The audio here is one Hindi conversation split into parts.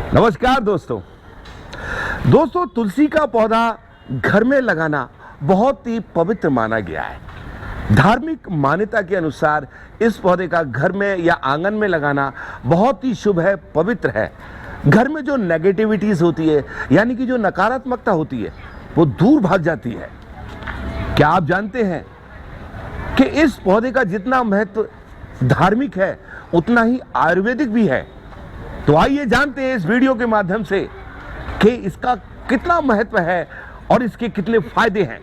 नमस्कार दोस्तों। तुलसी का पौधा घर में लगाना बहुत ही पवित्र माना गया है। धार्मिक मान्यता के अनुसार इस पौधे का घर में या आंगन में लगाना बहुत ही शुभ है, पवित्र है। घर में जो नेगेटिविटीज होती है, यानी कि जो नकारात्मकता होती है, वो दूर भाग जाती है। क्या आप जानते हैं कि इस पौधे का जितना महत्व धार्मिक है, उतना ही आयुर्वेदिक भी है। तो आइए जानते हैं इस वीडियो के माध्यम से कि इसका कितना महत्व है और इसके कितने फायदे हैं।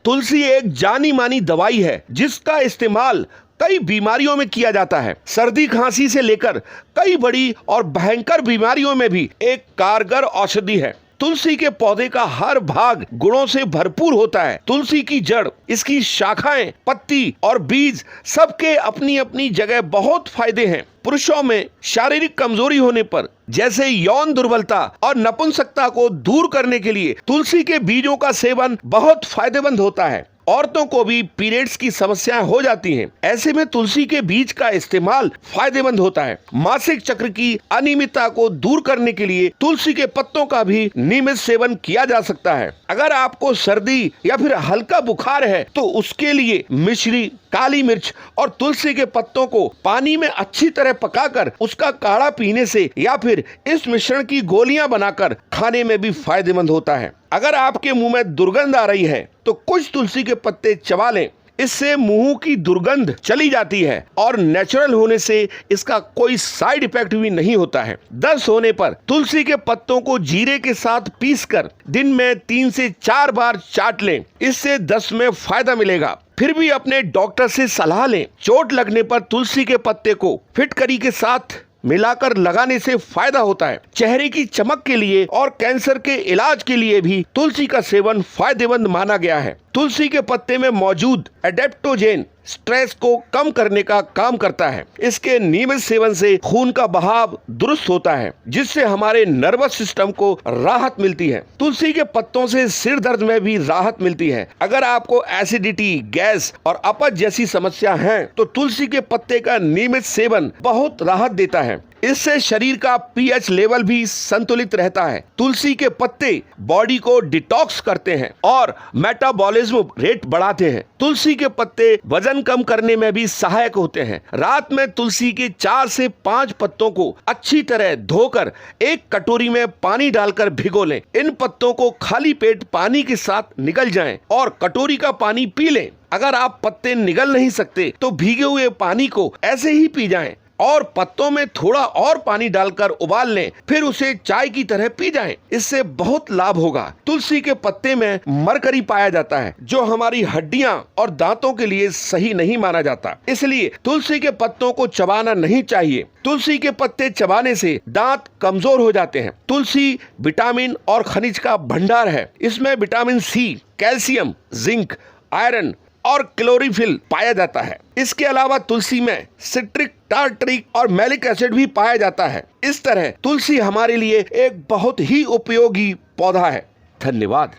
तुलसी एक जानी मानी दवाई है जिसका इस्तेमाल कई बीमारियों में किया जाता है। सर्दी खांसी से लेकर कई बड़ी और भयंकर बीमारियों में भी एक कारगर औषधि है। तुलसी के पौधे का हर भाग गुणों से भरपूर होता है। तुलसी की जड़, इसकी शाखाएं, पत्ती और बीज सबके अपनी अपनी जगह बहुत फायदे हैं। पुरुषों में शारीरिक कमजोरी होने पर, जैसे यौन दुर्बलता और नपुंसकता को दूर करने के लिए तुलसी के बीजों का सेवन बहुत फायदेमंद होता है। औरतों को भी पीरियड्स की समस्याएं हो जाती हैं, ऐसे में तुलसी के बीज का इस्तेमाल फायदेमंद होता है। मासिक चक्र की अनियमितता को दूर करने के लिए तुलसी के पत्तों का भी नियमित सेवन किया जा सकता है। अगर आपको सर्दी या फिर हल्का बुखार है तो उसके लिए मिश्री, काली मिर्च और तुलसी के पत्तों को पानी में अच्छी तरह पकाकर उसका काढ़ा पीने से या फिर इस मिश्रण की गोलियां बनाकर खाने में भी फायदेमंद होता है। अगर आपके मुंह में दुर्गंध आ रही है तो कुछ तुलसी के पत्ते चबा लें, इससे मुंह की दुर्गंध चली जाती है और नेचुरल होने से इसका कोई साइड इफेक्ट भी नहीं होता है। दस्त होने पर तुलसी के पत्तों को जीरे के साथ पीसकर दिन में 3 से 4 बार चाट लें, इससे दस्त में फायदा मिलेगा। फिर भी अपने डॉक्टर से सलाह लें। चोट लगने पर तुलसी के पत्ते को फिटकरी के साथ मिलाकर लगाने से फायदा होता है। चेहरे की चमक के लिए और कैंसर के इलाज के लिए भी तुलसी का सेवन फायदेमंद माना गया है। तुलसी के पत्ते में मौजूद एडेप्टोजेन स्ट्रेस को कम करने का काम करता है। इसके नियमित सेवन से खून का बहाव दुरुस्त होता है, जिससे हमारे नर्वस सिस्टम को राहत मिलती है। तुलसी के पत्तों से सिर दर्द में भी राहत मिलती है। अगर आपको एसिडिटी, गैस और अपच जैसी समस्या है तो तुलसी के पत्ते का नियमित सेवन बहुत राहत देता है। इससे शरीर का पीएच लेवल भी संतुलित रहता है। तुलसी के पत्ते बॉडी को डिटॉक्स करते हैं और मेटाबॉलिज्म रेट बढ़ाते हैं। तुलसी के पत्ते वजन कम करने में भी सहायक होते हैं। रात में तुलसी के 4 से 5 पत्तों को अच्छी तरह धोकर एक कटोरी में पानी डालकर भिगो लें। इन पत्तों को खाली पेट पानी के साथ निगल जाएं और कटोरी का पानी पी लें। अगर आप पत्ते निगल नहीं सकते तो भीगे हुए पानी को ऐसे ही पी जाएं और पत्तों में थोड़ा और पानी डालकर उबाल लें, फिर उसे चाय की तरह पी जाएं। इससे बहुत लाभ होगा। तुलसी के पत्ते में मरकरी पाया जाता है, जो हमारी हड्डियां और दांतों के लिए सही नहीं माना जाता, इसलिए तुलसी के पत्तों को चबाना नहीं चाहिए। तुलसी के पत्ते चबाने से दांत कमजोर हो जाते हैं। तुलसी विटामिन और खनिज का भंडार है। इसमें vitamin C, calcium, zinc, iron और क्लोरोफिल पाया जाता है। इसके अलावा तुलसी में सिट्रिक, टार्टरिक और मैलिक एसिड भी पाया जाता है। इस तरह तुलसी हमारे लिए एक बहुत ही उपयोगी पौधा है। धन्यवाद।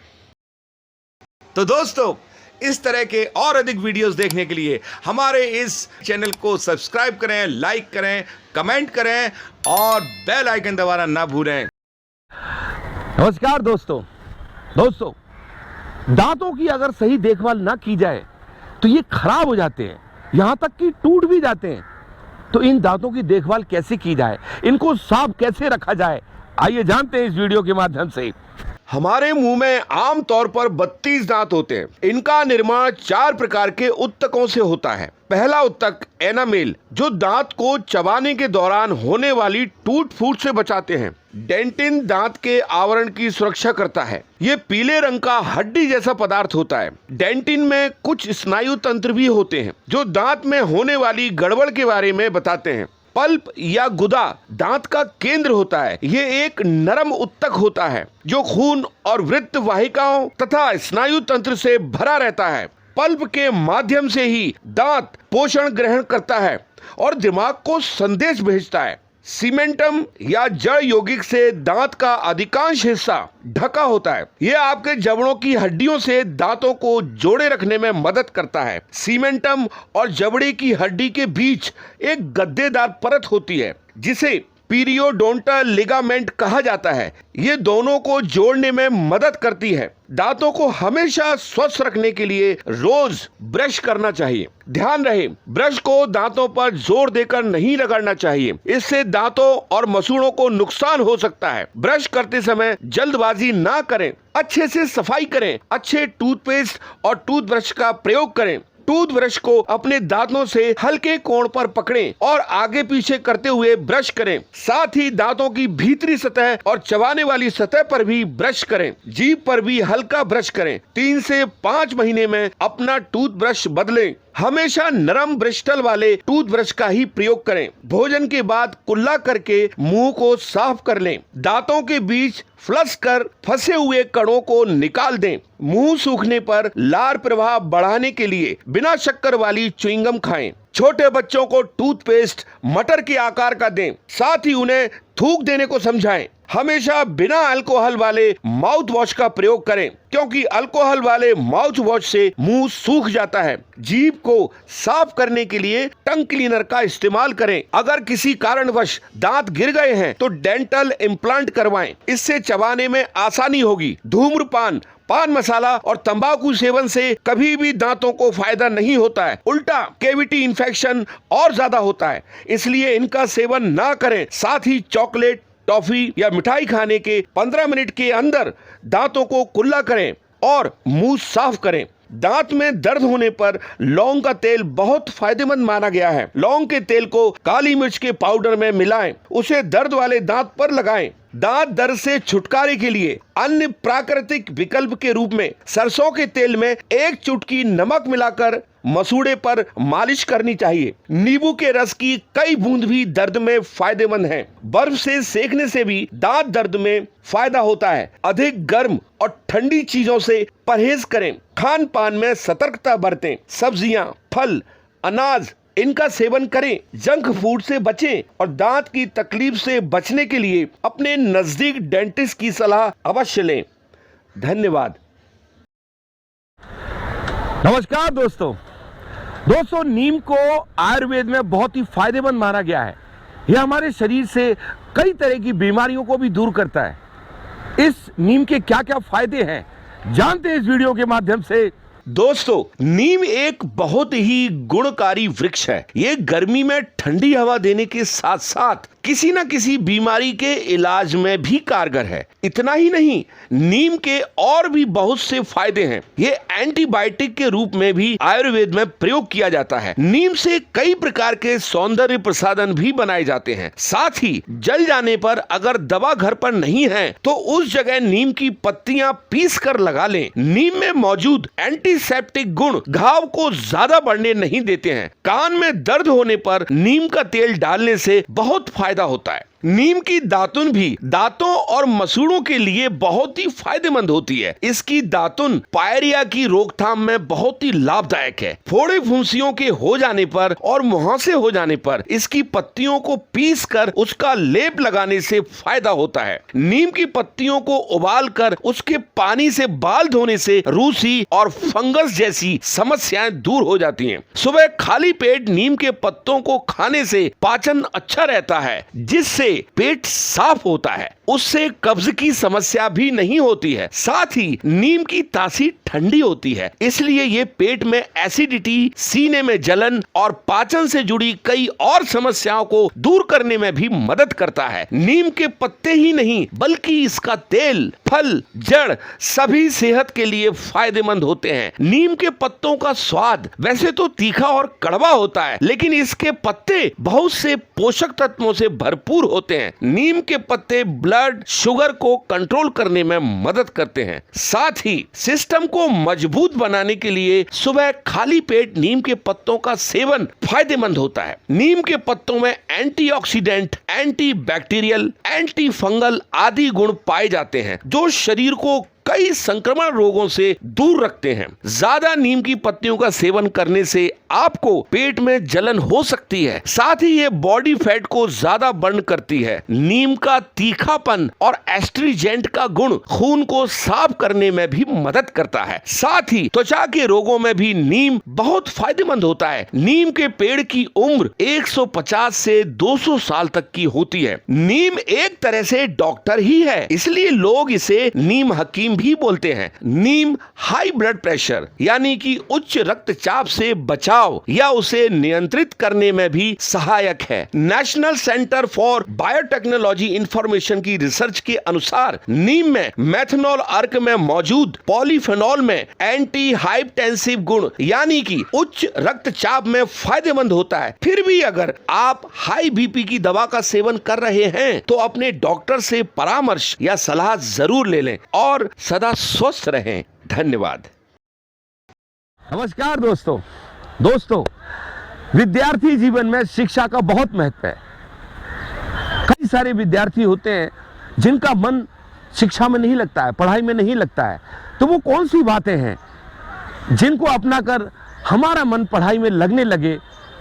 तो दोस्तों, इस तरह के और अधिक वीडियोस देखने के लिए हमारे इस चैनल को सब्सक्राइब करें, लाइक करें, कमेंट करें और बेल आइकन दबाना ना भूलें। नमस्कार दोस्तों, दांतों की अगर सही देखभाल ना की जाए तो ये खराब हो जाते हैं, यहां तक कि टूट भी जाते हैं। तो इन दांतों की देखभाल कैसे की जाए, इनको साफ कैसे रखा जाए, आइए जानते हैं इस वीडियो के माध्यम से। हमारे मुंह में आमतौर पर 32 दांत होते हैं। इनका निर्माण 4 प्रकार के उत्तकों से होता है। पहला उत्तक एनामेल, जो दांत को चबाने के दौरान होने वाली टूट फूट से बचाते हैं। डेंटिन दांत के आवरण की सुरक्षा करता है। ये पीले रंग का हड्डी जैसा पदार्थ होता है। डेंटिन में कुछ स्नायु तंत्र भी होते हैं जो दांत में होने वाली गड़बड़ के बारे में बताते हैं। पल्प या गुदा दांत का केंद्र होता है। ये एक नरम उत्तक होता है जो खून और वृत्त वाहिकाओं तथा स्नायु तंत्र से भरा रहता है। पल्प के माध्यम से ही दांत पोषण ग्रहण करता है और दिमाग को संदेश भेजता है। सीमेंटम या जड़ यौगिक से दांत का अधिकांश हिस्सा ढका होता है। यह आपके जबड़ों की हड्डियों से दांतों को जोड़े रखने में मदद करता है। सीमेंटम और जबड़े की हड्डी के बीच एक गद्देदार परत होती है जिसे पीरियोडोंटल लिगामेंट कहा जाता है। ये दोनों को जोड़ने में मदद करती है। दांतों को हमेशा स्वस्थ रखने के लिए रोज ब्रश करना चाहिए। ध्यान रहे, ब्रश को दांतों पर जोर देकर नहीं रगड़ना चाहिए, इससे दांतों और मसूड़ों को नुकसान हो सकता है। ब्रश करते समय जल्दबाजी ना करें, अच्छे से सफाई करें, अच्छे टूथपेस्ट और टूथब्रश का प्रयोग करें। टूथब्रश को अपने दांतों से हल्के कोण पर पकड़ें और आगे पीछे करते हुए ब्रश करें। साथ ही दांतों की भीतरी सतह और चबाने वाली सतह पर भी ब्रश करें। जीभ पर भी हल्का ब्रश करें। 3 से 5 महीने में अपना टूथब्रश बदलें। हमेशा नरम ब्रिस्टल वाले टूथब्रश का ही प्रयोग करें। भोजन के बाद कुल्ला करके मुंह को साफ कर लें। दांतों के बीच फ्लस कर फंसे हुए कणों को निकाल दें। मुंह सूखने पर लार प्रवाह बढ़ाने के लिए बिना शक्कर वाली च्युइंगम खाएं। छोटे बच्चों को टूथपेस्ट मटर के आकार का दें, साथ ही उन्हें थूक देने को समझाएं। हमेशा बिना अल्कोहल वाले माउथ वॉश का प्रयोग करें, क्योंकि अल्कोहल वाले माउथ वॉश से मुंह सूख जाता है। जीभ को साफ करने के लिए टंग क्लीनर का इस्तेमाल करें। अगर किसी कारणवश दांत गिर गए हैं तो डेंटल इम्प्लांट करवाएं, इससे चबाने में आसानी होगी। धूम्रपान, पान मसाला और तंबाकू सेवन से कभी भी दांतों को फायदा नहीं होता है, उल्टा कैविटी इन्फेक्शन और ज्यादा होता है, इसलिए इनका सेवन ना करें। साथ ही चॉकलेट, टॉफी या मिठाई खाने के 15 मिनट के अंदर दांतों को कुल्ला करें और मुंह साफ करें। दांत में दर्द होने पर लौंग का तेल बहुत फायदेमंद माना गया है। लौंग के तेल को काली मिर्च के पाउडर में मिलाएं, उसे दर्द वाले दांत पर लगाएं। दांत दर्द से छुटकारे के लिए अन्य प्राकृतिक विकल्प के रूप में सरसों के तेल में 1 चुटकी नमक मिलाकर मसूड़े पर मालिश करनी चाहिए। नींबू के रस की कई बूंद भी दर्द में फायदेमंद हैं। बर्फ से सेकने से भी दांत दर्द में फायदा होता है। अधिक गर्म और ठंडी चीजों से परहेज करें। खान पान में सतर्कता बरतें। सब्जियां, फल, अनाज इनका सेवन करें। जंक फूड से बचें और दांत की तकलीफ से बचने के लिए अपने नजदीक डेंटिस्ट की सलाह अवश्य लें। धन्यवाद। नमस्कार दोस्तों, नीम को आयुर्वेद में बहुत ही फायदेमंद माना गया है। यह हमारे शरीर से कई तरह की बीमारियों को भी दूर करता है। इस नीम के क्या क्या फायदे हैं, जानते हैं इस वीडियो के माध्यम से। दोस्तों, नीम एक बहुत ही गुणकारी वृक्ष है। ये गर्मी में ठंडी हवा देने के साथ साथ किसी न किसी बीमारी के इलाज में भी कारगर है। इतना ही नहीं, नीम के और भी बहुत से फायदे हैं। ये एंटीबायोटिक के रूप में भी आयुर्वेद में प्रयोग किया जाता है। नीम से कई प्रकार के सौंदर्य प्रसाधन भी बनाए जाते हैं। साथ ही जल जाने पर अगर दवा घर पर नहीं है तो उस जगह नीम की पत्तियां पीस कर लगा लें। नीम में मौजूद एंटीसेप्टिक गुण घाव को ज्यादा बढ़ने नहीं देते हैं। कान में दर्द होने पर नीम का तेल डालने से बहुत फायदा होता है। नीम की दातुन भी दांतों और मसूड़ों के लिए बहुत ही फायदेमंद होती है। इसकी दातुन पायरिया की रोकथाम में बहुत ही लाभदायक है। फोड़े फुंसियों के हो जाने पर और मुहासे हो जाने पर इसकी पत्तियों को पीसकर उसका लेप लगाने से फायदा होता है। नीम की पत्तियों को उबाल कर उसके पानी से बाल धोने से रूसी और फंगस जैसी समस्याएं दूर हो जाती हैं। सुबह खाली पेट नीम के पत्तों को खाने से पाचन अच्छा रहता है, जिससे पेट साफ होता है। उससे कब्ज की समस्या भी नहीं होती है। साथ ही नीम की तासीर ठंडी होती है, इसलिए ये पेट में एसिडिटी, सीने में जलन और पाचन से जुड़ी कई और समस्याओं को दूर करने में भी मदद करता है। नीम के पत्ते ही नहीं बल्कि इसका तेल, फल, जड़ सभी सेहत के लिए फायदेमंद होते हैं। नीम के पत्तों का स्वाद वैसे तो तीखा और कड़वा होता है, लेकिन इसके पत्ते बहुत से पोषक तत्वों से भरपूर होते हैं। नीम के पत्ते ब्लड शुगर को कंट्रोल करने में मदद करते हैं। साथ ही सिस्टम को मजबूत बनाने के लिए सुबह खाली पेट नीम के पत्तों का सेवन फायदेमंद होता है। नीम के पत्तों में antioxidant, anti bacterial, anti fungal आदि गुण पाए जाते हैं, जो शरीर को कई संक्रमण रोगों से दूर रखते हैं। ज्यादा नीम की पत्तियों का सेवन करने से आपको पेट में जलन हो सकती है। साथ ही ये बॉडी फैट को ज्यादा बर्न करती है। नीम का तीखापन और एस्ट्रीजेंट का गुण खून को साफ करने में भी मदद करता है। साथ ही त्वचा के रोगों में भी नीम बहुत फायदेमंद होता है। नीम के पेड़ की उम्र 150 से 200 साल तक की होती है। नीम एक तरह से डॉक्टर ही है, इसलिए लोग इसे नीम हकीम भी बोलते हैं। नीम हाई ब्लड प्रेशर यानी कि उच्च रक्तचाप से बचाव या उसे नियंत्रित करने में भी सहायक है। National centre for biotechnology information की रिसर्च के अनुसार नीम में मेथनॉल अर्क में मौजूद पॉलीफेनॉल में एंटी हाइपटेंसिव गुण यानी कि उच्च रक्तचाप में फायदेमंद होता है। फिर भी अगर आप हाई बीपी की दवा का सेवन कर रहे हैं तो अपने डॉक्टर से परामर्श या सलाह जरूर ले लें और सदा स्वस्थ रहें। धन्यवाद। नमस्कार दोस्तों, विद्यार्थी जीवन में शिक्षा का बहुत महत्व है। कई सारे विद्यार्थी होते हैं जिनका मन शिक्षा में नहीं लगता है, पढ़ाई में नहीं लगता है। तो वो कौन सी बातें हैं जिनको अपनाकर हमारा मन पढ़ाई में लगने लगे?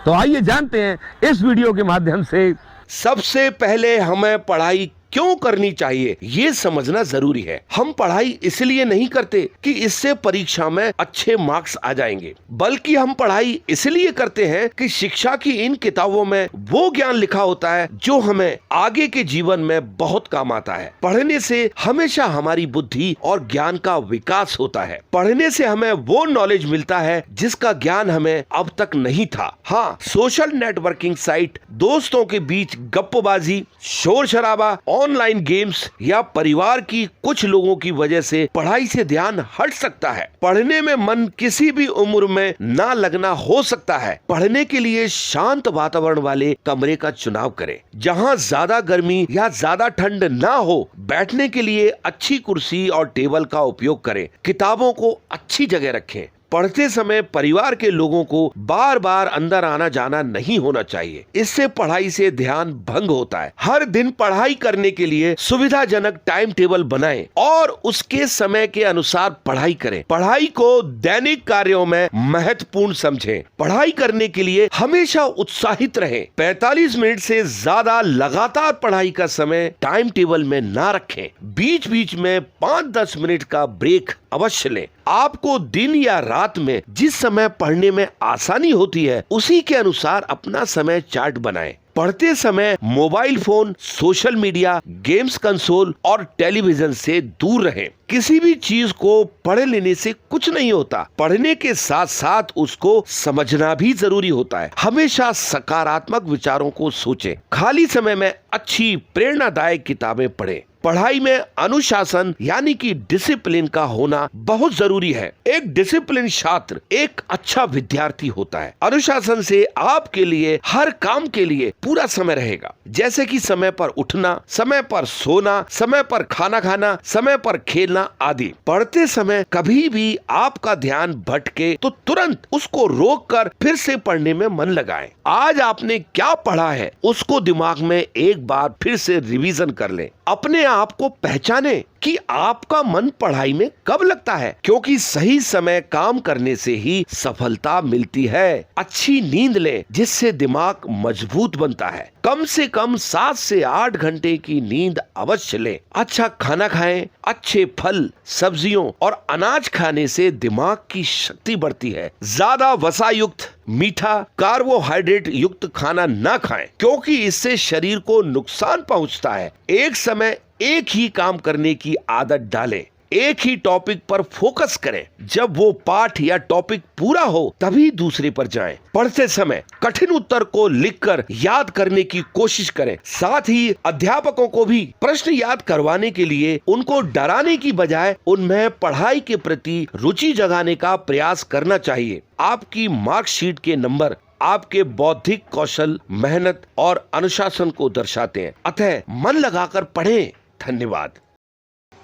तो आइए जानते हैं इस वीडियो के माध्यम से। सबसे पहले हमें पढ़ाई क्यों करनी चाहिए ये समझना जरूरी है। हम पढ़ाई इसलिए नहीं करते कि इससे परीक्षा में अच्छे मार्क्स आ जाएंगे, बल्कि हम पढ़ाई इसलिए करते हैं कि शिक्षा की इन किताबों में वो ज्ञान लिखा होता है जो हमें आगे के जीवन में बहुत काम आता है। पढ़ने से हमेशा हमारी बुद्धि और ज्ञान का विकास होता है। पढ़ने से हमें वो नॉलेज मिलता है जिसका ज्ञान हमें अब तक नहीं था। हाँ, सोशल नेटवर्किंग साइट, दोस्तों के बीच गप्पबाजी, शोर शराबा, ऑनलाइन गेम्स या परिवार की कुछ लोगों की वजह से पढ़ाई से ध्यान हट सकता है। पढ़ने में मन किसी भी उम्र में ना लगना हो सकता है। पढ़ने के लिए शांत वातावरण वाले कमरे का चुनाव करें, जहां ज्यादा गर्मी या ज्यादा ठंड ना हो। बैठने के लिए अच्छी कुर्सी और टेबल का उपयोग करें। किताबों को अच्छी जगह रखें। पढ़ते समय परिवार के लोगों को बार बार अंदर आना जाना नहीं होना चाहिए, इससे पढ़ाई से ध्यान भंग होता है। हर दिन पढ़ाई करने के लिए सुविधाजनक टाइम टेबल बनाएं और उसके समय के अनुसार पढ़ाई करें। पढ़ाई को दैनिक कार्यों में महत्वपूर्ण समझें। पढ़ाई करने के लिए हमेशा उत्साहित रहें। 45 मिनट से ज्यादा लगातार पढ़ाई का समय टाइम टेबल में ना रखें। बीच बीच में 5-10 मिनट का ब्रेक अवश्य लें। आपको दिन या रात में जिस समय पढ़ने में आसानी होती है उसी के अनुसार अपना समय चार्ट बनाएं। पढ़ते समय mobile phone, social media, games console और टेलीविजन से दूर रहें। किसी भी चीज को पढ़ लेने से कुछ नहीं होता, पढ़ने के साथ साथ उसको समझना भी जरूरी होता है। हमेशा सकारात्मक विचारों को सोचें। खाली समय में अच्छी प्रेरणादायक किताबें पढ़ें। पढ़ाई में अनुशासन यानी कि डिसिप्लिन का होना बहुत जरूरी है। एक डिसिप्लिन छात्र एक अच्छा विद्यार्थी होता है। अनुशासन से आपके लिए हर काम के लिए पूरा समय रहेगा, जैसे कि समय पर उठना, समय पर सोना, समय पर खाना खाना, समय पर खेलना आदि। पढ़ते समय कभी भी आपका ध्यान भटके तो तुरंत उसको रोककर फिर से पढ़ने में मन लगाएं। आज आपने क्या पढ़ा है उसको दिमाग में एक बार फिर से रिवीजन कर लें। अपने आप को पहचाने कि आपका मन पढ़ाई में कब लगता है, क्योंकि सही समय काम करने से ही सफलता मिलती है। अच्छी नींद लें जिससे दिमाग मजबूत बनता है। कम से कम 7 से 8 घंटे की नींद अवश्य लें। अच्छा खाना खाएं। अच्छे फल, सब्जियों और अनाज खाने से दिमाग की शक्ति बढ़ती है। ज्यादा वसा युक्त, मीठा, कार्बोहाइड्रेट युक्त खाना ना खाएं, क्योंकि इससे शरीर को नुकसान पहुंचता है। एक समय एक ही काम करने की आदत डालें। एक ही टॉपिक पर फोकस करें। जब वो पाठ या टॉपिक पूरा हो तभी दूसरे पर जाएं। पढ़ते समय कठिन उत्तर को लिखकर याद करने की कोशिश करें। साथ ही अध्यापकों को भी प्रश्न याद करवाने के लिए उनको डराने की बजाय उनमें पढ़ाई के प्रति रुचि जगाने का प्रयास करना चाहिए। आपकी मार्कशीट के नंबर आपके बौद्धिक कौशल, मेहनत और अनुशासन को दर्शाते हैं। अतः मन लगाकर पढ़ें। धन्यवाद।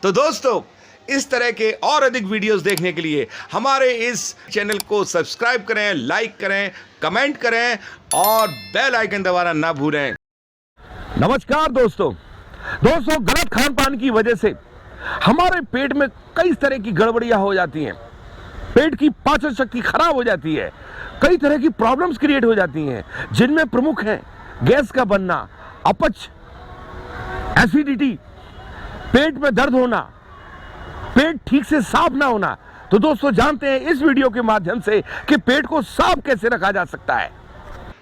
तो दोस्तों, इस तरह के और अधिक वीडियोस देखने के लिए हमारे इस चैनल को सब्सक्राइब करें, लाइक करें, कमेंट करें और बेल आइकन दबाना ना भूलें। नमस्कार दोस्तों, गलत खान पान की वजह से हमारे पेट में कई तरह की गड़बड़ियां हो जाती हैं, पेट की पाचन शक्ति खराब हो जाती है, कई तरह की प्रॉब्लम्स क्रिएट हो जाती हैं, जिनमें प्रमुख हैं गैस का बनना, अपच, एसिडिटी, पेट में दर्द होना, पेट ठीक से साफ ना होना। तो दोस्तों जानते हैं इस वीडियो के माध्यम से कि पेट को साफ कैसे रखा जा सकता है।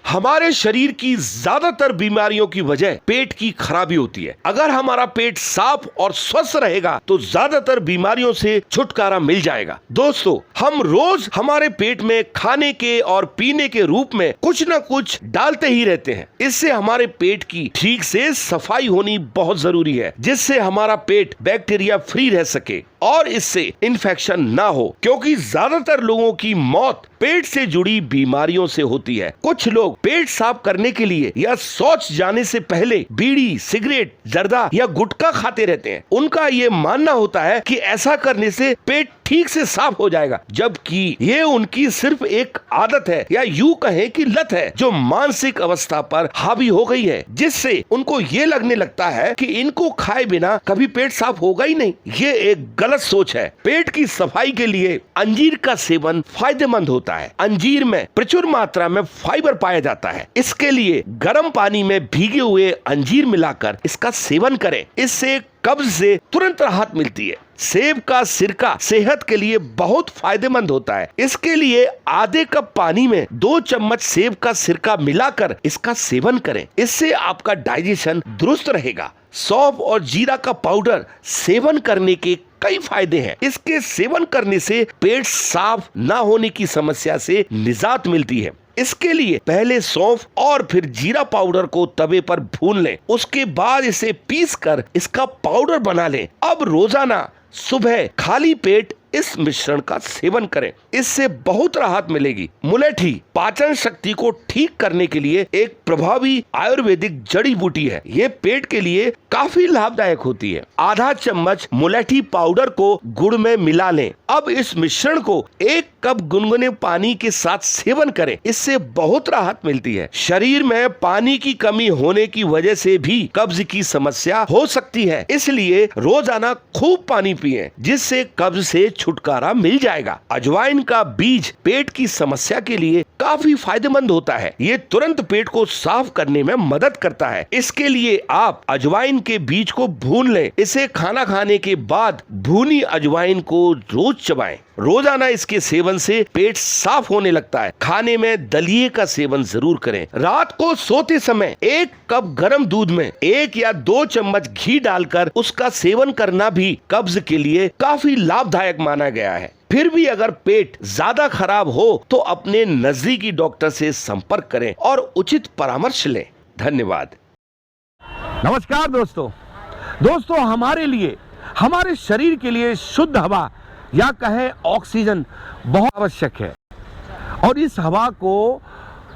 हमारे शरीर की ज्यादातर बीमारियों की वजह पेट की खराबी होती है। अगर हमारा पेट साफ और स्वस्थ रहेगा तो ज्यादातर बीमारियों से छुटकारा मिल जाएगा। दोस्तों, हम रोज हमारे पेट में खाने के और पीने के रूप में कुछ न कुछ डालते ही रहते हैं। इससे हमारे पेट की ठीक से सफाई होनी बहुत जरूरी है, जिससे हमारा पेट बैक्टीरिया फ्री रह सके और इससे इन्फेक्शन ना हो, क्योंकि ज्यादातर लोगों की मौत पेट से जुड़ी बीमारियों से होती है। कुछ लोग पेट साफ करने के लिए या शौच जाने से पहले बीड़ी, सिगरेट, जर्दा या गुटखा खाते रहते हैं। उनका ये मानना होता है कि ऐसा करने से पेट ठीक से साफ हो जाएगा, जबकि ये उनकी सिर्फ एक आदत है या यूं कहें कि लत है, जो मानसिक अवस्था पर हावी हो गई है, जिससे उनको ये लगने लगता है कि इनको खाए बिना कभी पेट साफ होगा ही नहीं। ये एक गलत सोच है। पेट की सफाई के लिए अंजीर का सेवन फायदेमंद होता है। अंजीर में प्रचुर मात्रा में फाइबर पाया जाता है। इसके लिए गर्म पानी में भीगे हुए अंजीर मिलाकर इसका सेवन करें। इससे कब्ज से तुरंत राहत मिलती है। सेब का सिरका सेहत के लिए बहुत फायदेमंद होता है। इसके लिए आधे कप पानी में 2 चम्मच सेब का सिरका मिलाकर इसका सेवन करें। इससे आपका डाइजेशन दुरुस्त रहेगा। सौंफ और जीरा का पाउडर सेवन करने के कई फायदे हैं। इसके सेवन करने से पेट साफ ना होने की समस्या से निजात मिलती है। इसके लिए पहले सौंफ और फिर जीरा पाउडर को तवे पर भून लें। उसके बाद इसे पीसकर इसका पाउडर बना लें। अब रोजाना सुबह खाली पेट इस मिश्रण का सेवन करें। इससे बहुत राहत मिलेगी। मुलेठी पाचन शक्ति को ठीक करने के लिए एक प्रभावी आयुर्वेदिक जड़ी बूटी है। ये पेट के लिए काफी लाभदायक होती है। आधा चम्मच मुलेठी पाउडर को गुड़ में मिला लें। अब इस मिश्रण को 1 कप गुनगुने पानी के साथ सेवन करें। इससे बहुत राहत मिलती है। शरीर में पानी की कमी होने की वजह से भी कब्ज की समस्या हो सकती है, इसलिए रोजाना खूब पानी पिएं, जिससे कब्ज से छुटकारा मिल जाएगा। अजवाइन का बीज पेट की समस्या के लिए काफी फायदेमंद होता है। ये तुरंत पेट को साफ करने में मदद करता है। इसके लिए आप अजवाइन के बीज को भून लें। इसे खाना खाने के बाद भुनी अजवाइन को रोज चबाएं। रोजाना इसके सेवन से पेट साफ होने लगता है। खाने में दलिये का सेवन जरूर करें। रात को सोते समय 1 कप गर्म दूध में 1 या 2 चम्मच घी डालकर उसका सेवन करना भी कब्ज के लिए काफी लाभदायक माना गया है। फिर भी अगर पेट ज्यादा खराब हो तो अपने नजदीकी डॉक्टर से संपर्क करें और उचित परामर्श लें। धन्यवाद। नमस्कार दोस्तों, हमारे लिए, हमारे शरीर के लिए शुद्ध हवा या कहें ऑक्सीजन बहुत आवश्यक है, और इस हवा को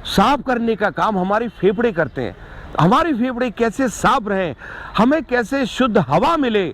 साफ करने का काम हमारे फेफड़े करते हैं। हमारे फेफड़े कैसे साफ रहें, हमें कैसे शुद्ध हवा मिले,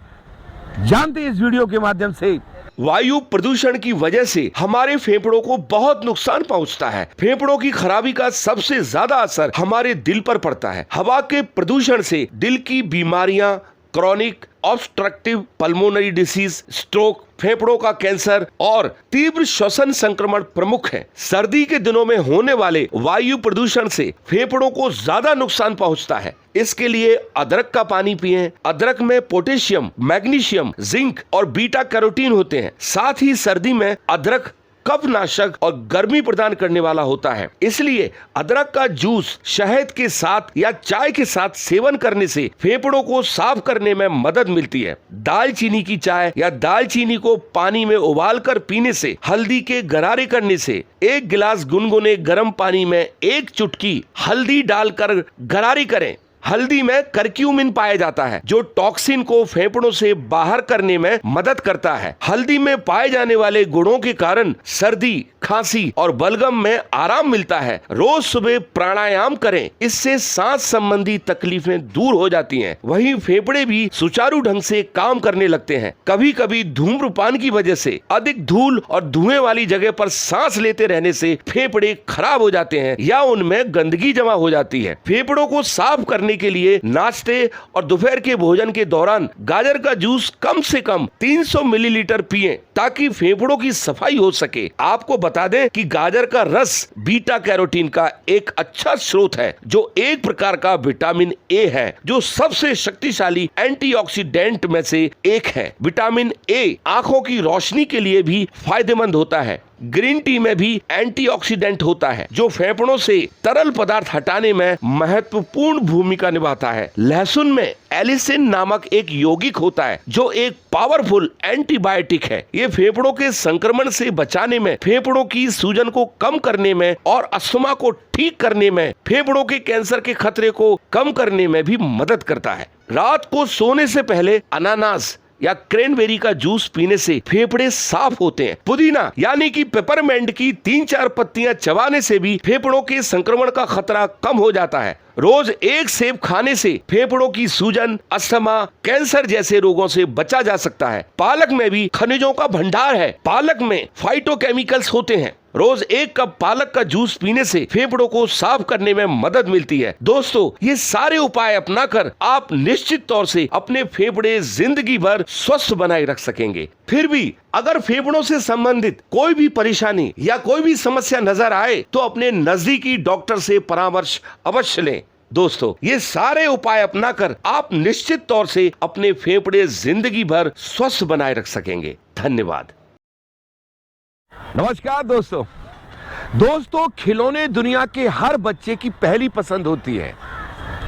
जानते हैं इस वीडियो के माध्यम से। वायु प्रदूषण की वजह से हमारे फेफड़ों को बहुत नुकसान पहुंचता है। फेफड़ों की खराबी का सबसे ज्यादा असर हमारे दिल पर पड़ता है। हवा के प्रदूषण से दिल की बीमारियां, chronic obstructive pulmonary disease, stroke, फेफड़ों का कैंसर और तीव्र श्वसन संक्रमण प्रमुख है। सर्दी के दिनों में होने वाले वायु प्रदूषण से फेफड़ों को ज्यादा नुकसान पहुंचता है। इसके लिए अदरक का पानी पिएं। अदरक में पोटेशियम, मैग्नीशियम, जिंक और बीटा कैरोटीन होते हैं। साथ ही सर्दी में अदरक कफनाशक और गर्मी प्रदान करने वाला होता है। इसलिए अदरक का जूस शहद के साथ या चाय के साथ सेवन करने से फेफड़ों को साफ करने में मदद मिलती है। दालचीनी की चाय या दालचीनी को पानी में उबालकर पीने से, हल्दी के गरारे करने से, 1 गिलास गुनगुने गर्म पानी में 1 चुटकी हल्दी डालकर गरारे करें। हल्दी में करक्यूमिन पाया जाता है, जो टॉक्सिन को फेफड़ों से बाहर करने में मदद करता है। हल्दी में पाए जाने वाले गुणों के कारण सर्दी, खांसी और बलगम में आराम मिलता है। रोज सुबह प्राणायाम करें, इससे सांस संबंधी तकलीफें दूर हो जाती हैं। वहीं फेफड़े भी सुचारू ढंग से काम करने लगते हैं। कभी कभी धूम्रपान की वजह से अधिक धूल और धुएं वाली जगह पर सांस लेते रहने से फेफड़े खराब हो जाते हैं या उनमें गंदगी जमा हो जाती है। फेफड़ों को साफ करने करने के लिए नाश्ते और दोपहर के भोजन के दौरान गाजर का जूस कम से कम 300 मिलीलीटर पिएं ताकि फेफड़ों की सफाई हो सके। आपको बता दें कि गाजर का रस बीटा कैरोटीन का एक अच्छा स्रोत है, जो एक प्रकार का विटामिन ए है, जो सबसे शक्तिशाली एंटीऑक्सीडेंट में से एक है। विटामिन ए आंखों की रोशनी के लिए भी फायदेमंद होता है। ग्रीन टी में भी एंटीऑक्सीडेंट होता है, जो फेफड़ों से तरल पदार्थ हटाने में महत्वपूर्ण भूमिका निभाता है। लहसुन में एलिसिन नामक एक यौगिक होता है, जो एक पावरफुल एंटीबायोटिक है। ये फेफड़ों के संक्रमण से बचाने में, फेफड़ों की सूजन को कम करने में और अस्थमा को ठीक करने में, फेफड़ों के कैंसर के खतरे को कम करने में भी मदद करता है। रात को सोने से पहले अनानास या क्रैनबेरी का जूस पीने से फेफड़े साफ होते हैं। पुदीना यानी कि पेपरमेंट की 3-4 पत्तियां चबाने से भी फेफड़ों के संक्रमण का खतरा कम हो जाता है। रोज एक सेब खाने से फेफड़ों की सूजन, अस्थमा, कैंसर जैसे रोगों से बचा जा सकता है। पालक में भी खनिजों का भंडार है। पालक में फाइटोकेमिकल्स होते हैं। रोज एक कप पालक का जूस पीने से फेफड़ों को साफ करने में मदद मिलती है। दोस्तों, ये सारे उपाय अपनाकर आप निश्चित तौर से अपने फेफड़े जिंदगी भर स्वस्थ बनाए रख सकेंगे। फिर भी अगर फेफड़ों से संबंधित कोई भी परेशानी या कोई भी समस्या नजर आए तो अपने नजदीकी डॉक्टर से परामर्श अवश्य लें। दोस्तों, ये सारे उपाय अपनाकर आप निश्चित तौर से अपने फेफड़े जिंदगी भर स्वस्थ बनाए रख सकेंगे। धन्यवाद। नमस्कार दोस्तों, खिलौने दुनिया के हर बच्चे की पहली पसंद होती है।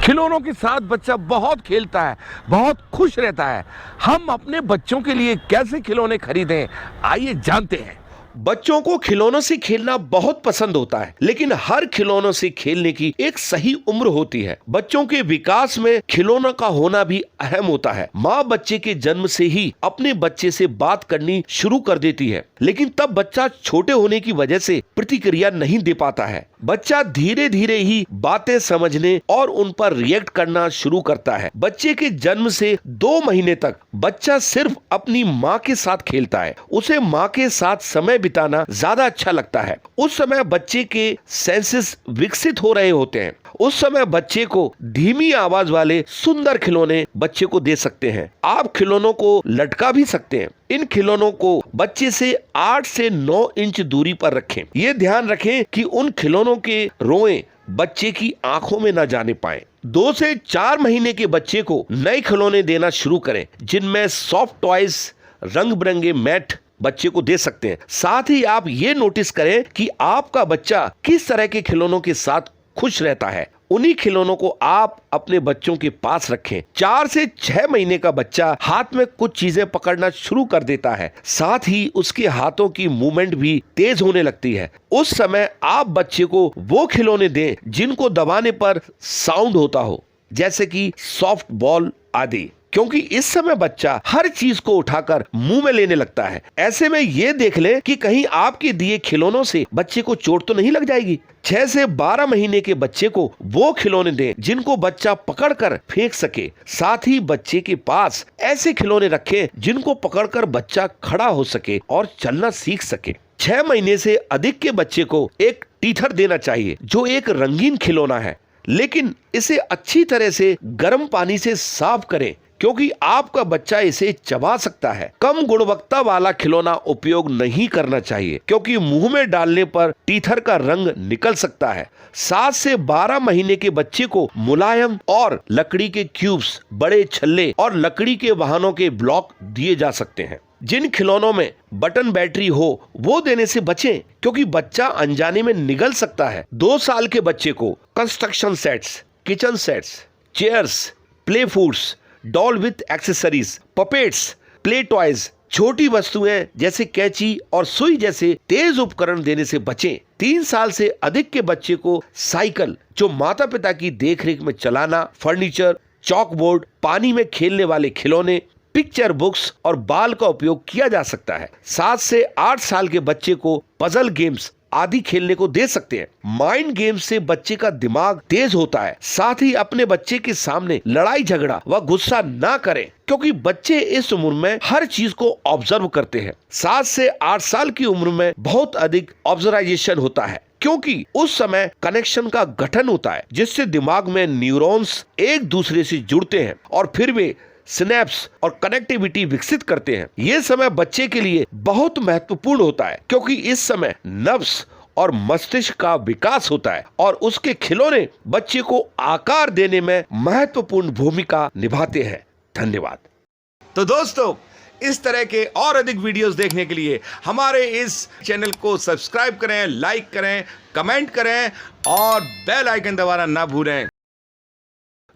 खिलौनों के साथ बच्चा बहुत खेलता है, बहुत खुश रहता है। हम अपने बच्चों के लिए कैसे खिलौने खरीदें, आइए जानते हैं। बच्चों को खिलौनों से खेलना बहुत पसंद होता है, लेकिन हर खिलौनों से खेलने की एक सही उम्र होती है। बच्चों के विकास में खिलौनों का होना भी अहम होता है। माँ बच्चे के जन्म से ही अपने बच्चे से बात करनी शुरू कर देती है, लेकिन तब बच्चा छोटे होने की वजह से प्रतिक्रिया नहीं दे पाता है। बच्चा धीरे धीरे ही बातें समझने और उन पर रिएक्ट करना शुरू करता है। बच्चे के जन्म से 2 महीने तक बच्चा सिर्फ अपनी माँ के साथ खेलता है। उसे माँ के साथ समय बिताना ज्यादा अच्छा लगता है। उस समय बच्चे के सेंसेस विकसित हो रहे होते हैं। उस समय बच्चे को धीमी आवाज वाले सुंदर खिलौने बच्चे को दे सकते हैं। आप खिलौनों को लटका भी सकते हैं। इन खिलौनों को बच्चे से 8 से 9 इंच दूरी पर रखें। ये ध्यान रखें कि उन खिलौनों के रोए बच्चे की आंखों में न जाने पाए। 2 से 4 महीने के बच्चे को नए खिलौने देना शुरू करें, जिनमें सॉफ्ट टॉयज, रंग बिरंगे मैट बच्चे को दे सकते हैं। साथ ही आप ये नोटिस करें कि आपका बच्चा किस तरह के खिलौनों के साथ खुश रहता है। उन्हीं खिलौनों को आप अपने बच्चों के पास रखें। 4 से 6 महीने का बच्चा हाथ में कुछ चीजें पकड़ना शुरू कर देता है, साथ ही उसके हाथों की मूवमेंट भी तेज होने लगती है। उस समय आप बच्चे को वो खिलौने दें जिनको दबाने पर साउंड होता हो, जैसे कि सॉफ्ट बॉल आदि, क्योंकि इस समय बच्चा हर चीज को उठाकर मुंह में लेने लगता है। ऐसे में ये देख लें कि कहीं आपके दिए खिलौनों से बच्चे को चोट तो नहीं लग जाएगी। 6 से 12 महीने के बच्चे को वो खिलौने दें जिनको बच्चा पकड़कर फेंक सके। साथ ही बच्चे के पास ऐसे खिलौने रखें जिनको पकड़कर बच्चा खड़ा हो सके और चलना सीख सके। 6 महीने से अधिक के बच्चे को एक टीथर देना चाहिए, जो एक रंगीन खिलौना है, लेकिन इसे अच्छी तरह से गर्म पानी से साफ करें, क्योंकि आपका बच्चा इसे चबा सकता है। कम गुणवत्ता वाला खिलौना उपयोग नहीं करना चाहिए, क्योंकि मुंह में डालने पर टीथर का रंग निकल सकता है। 7 से 12 महीने के बच्चे को मुलायम और लकड़ी के क्यूब्स, बड़े छल्ले और लकड़ी के वाहनों के ब्लॉक दिए जा सकते हैं। जिन खिलौनों में बटन बैटरी हो वो देने से बचें, क्योंकि बच्चा अनजाने में निगल सकता है। 2 साल के बच्चे को construction sets, kitchen sets, chairs, play foods, doll with accessories, puppets, play toys, छोटी वस्तुएं जैसे कैंची और सुई जैसे तेज उपकरण देने से बचें। 3 साल से अधिक के बच्चे को साइकिल, जो माता पिता की देखरेख में चलाना, फर्नीचर, चॉक बोर्ड, पानी में खेलने वाले खिलौने, पिक्चर बुक्स और बाल का उपयोग किया जा सकता है। 7 से 8 साल के बच्चे को पजल गेम्स आदि खेलने को दे सकते हैं। माइंड गेम्स से बच्चे का दिमाग तेज होता है। साथ ही अपने बच्चे के सामने लड़ाई झगड़ा व गुस्सा ना करें, क्योंकि बच्चे इस उम्र में हर चीज को ऑब्जर्व करते हैं। 7 से 8 साल की उम्र में बहुत अधिक ऑब्जर्वेशन होता है, क्योंकि उस समय कनेक्शन का गठन होता है जिससे दिमाग में न्यूरॉन्स एक दूसरे से जुड़ते हैं और फिर वे सिनेप्स और कनेक्टिविटी विकसित करते हैं। यह समय बच्चे के लिए बहुत महत्वपूर्ण होता है क्योंकि इस समय नर्व्स और मस्तिष्क का विकास होता है और उसके खिलौने बच्चे को आकार देने में महत्वपूर्ण भूमिका निभाते हैं। धन्यवाद। तो दोस्तों, इस तरह के और अधिक वीडियोस देखने के लिए हमारे इस चैनल को सब्सक्राइब करें, लाइक करें, कमेंट करें और बेल आइकन दबाना ना भूलें।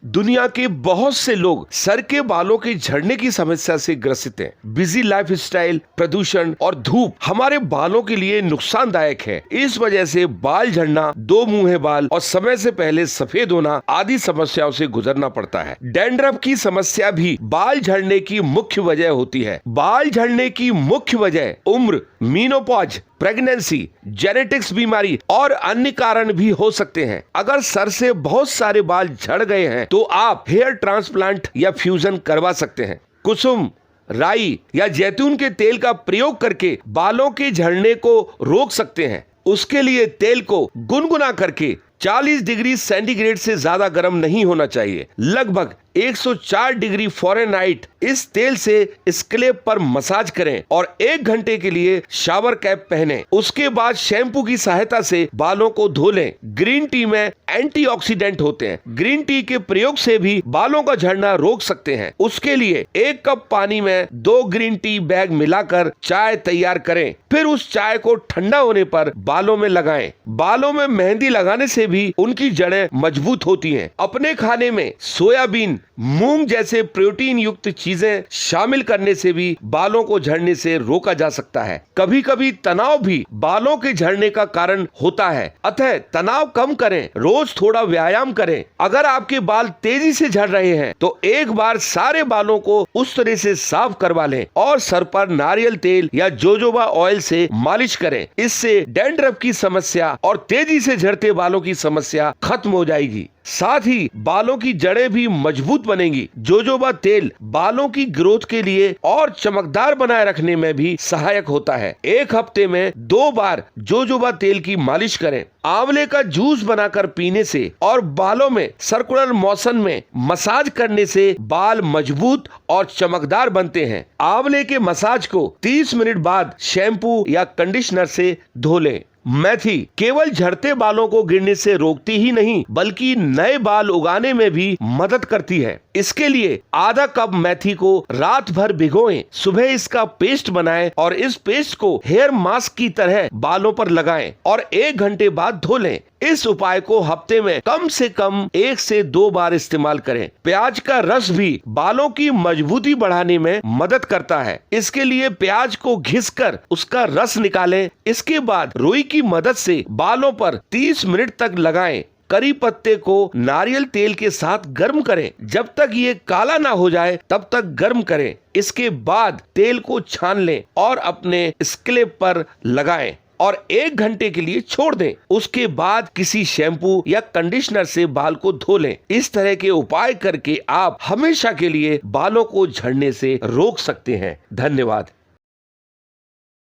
दुनिया के बहुत से लोग सर के बालों के झड़ने की समस्या से ग्रसित हैं। बिजी लाइफस्टाइल, प्रदूषण और धूप हमारे बालों के लिए नुकसानदायक है। इस वजह से बाल झड़ना, दो मुंहे बाल और समय से पहले सफेद होना आदि समस्याओं से गुजरना पड़ता है। डैंड्रफ की समस्या भी बाल झड़ने की मुख्य वजह होती है। बाल झड़ने की मुख्य वजह उम्र, मीनोपॉज, प्रेगनेंसी, जेनेटिक्स बीमारी और अन्य कारण भी हो सकते हैं। अगर सर से बहुत सारे बाल झड़ गए हैं तो आप हेयर ट्रांसप्लांट या फ्यूजन करवा सकते हैं। कुसुम, राई या जैतून के तेल का प्रयोग करके बालों के झड़ने को रोक सकते हैं। उसके लिए तेल को गुनगुना करके 40 डिग्री सेंटीग्रेड से ज्यादा गर्म नहीं होना चाहिए। लगभग 104 डिग्री फ़ारेनहाइट इस तेल से स्कैल्प पर मसाज करें और 1 घंटे के लिए शावर कैप पहनें। उसके बाद शैम्पू की सहायता से बालों को धो लें। ग्रीन टी में एंटीऑक्सीडेंट होते हैं। ग्रीन टी के प्रयोग से भी बालों का झड़ना रोक सकते हैं। उसके लिए 1 कप पानी में 2 ग्रीन टी बैग मिलाकर चाय तैयार करें। फिर उस चाय को ठंडा होने पर बालों में लगाएं। बालों में मेहंदी लगाने से भी उनकी जड़ें मजबूत होती हैं। अपने खाने में सोयाबीन, मूंग जैसे प्रोटीन युक्त चीजें शामिल करने से भी बालों को झड़ने से रोका जा सकता है। कभी कभी तनाव भी बालों के झड़ने का कारण होता है, अतः तनाव कम करें, रोज थोड़ा व्यायाम करें। अगर आपके बाल तेजी से झड़ रहे हैं तो एक बार सारे बालों को उस तरह से साफ करवा लें और सर पर नारियल तेल या जोजोबा ऑयल से मालिश करें। इससे डैंड्रफ की समस्या और तेजी से झड़ते बालों की समस्या खत्म हो जाएगी। साथ ही बालों की जड़ें भी मजबूत बनेंगी। जोजोबा तेल बालों की ग्रोथ के लिए और चमकदार बनाए रखने में भी सहायक होता है। 1 हफ्ते में 2 बार जोजोबा तेल की मालिश करें। आंवले का जूस बनाकर पीने से और बालों में सर्कुलर मोशन में मसाज करने से बाल मजबूत और चमकदार बनते हैं। आंवले के मसाज को 30 मिनट बाद शैम्पू या कंडीशनर से धो लें। मेथी केवल झड़ते बालों को गिरने से रोकती ही नहीं बल्कि नए बाल उगाने में भी मदद करती है। इसके लिए आधा कप मेथी को रात भर भिगोएं, सुबह इसका पेस्ट बनाएं और इस पेस्ट को हेयर मास्क की तरह बालों पर लगाएं और 1 घंटे बाद धो लें। इस उपाय को हफ्ते में कम से कम 1 से 2 बार इस्तेमाल करें। प्याज का रस भी बालों की मजबूती बढ़ाने में मदद करता है। इसके लिए प्याज को घिसकर उसका रस निकालें। इसके बाद रुई की मदद से बालों पर 30 मिनट तक लगाएं। करी पत्ते को नारियल तेल के साथ गर्म करें। जब तक ये काला ना हो जाए तब तक गर्म करें। इसके बाद तेल को छान लें और अपने स्कैल्प पर लगाएं और 1 घंटे के लिए छोड़ दें। उसके बाद किसी शैम्पू या कंडीशनर से बाल को धो लें। इस तरह के उपाय करके आप हमेशा के लिए बालों को झड़ने से रोक सकते हैं। धन्यवाद।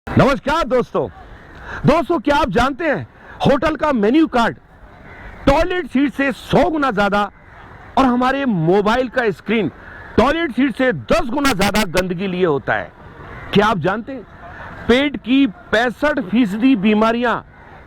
नमस्कार दोस्तों, क्या आप जानते हैं होटल का मेन्यू कार्ड टॉयलेट सीट से 100 गुना ज्यादा और हमारे मोबाइल का स्क्रीन टॉयलेट सीट से 10 गुना ज्यादा गंदगी लिए होता है। क्या आप जानते हैं पेट की 65% बीमारियां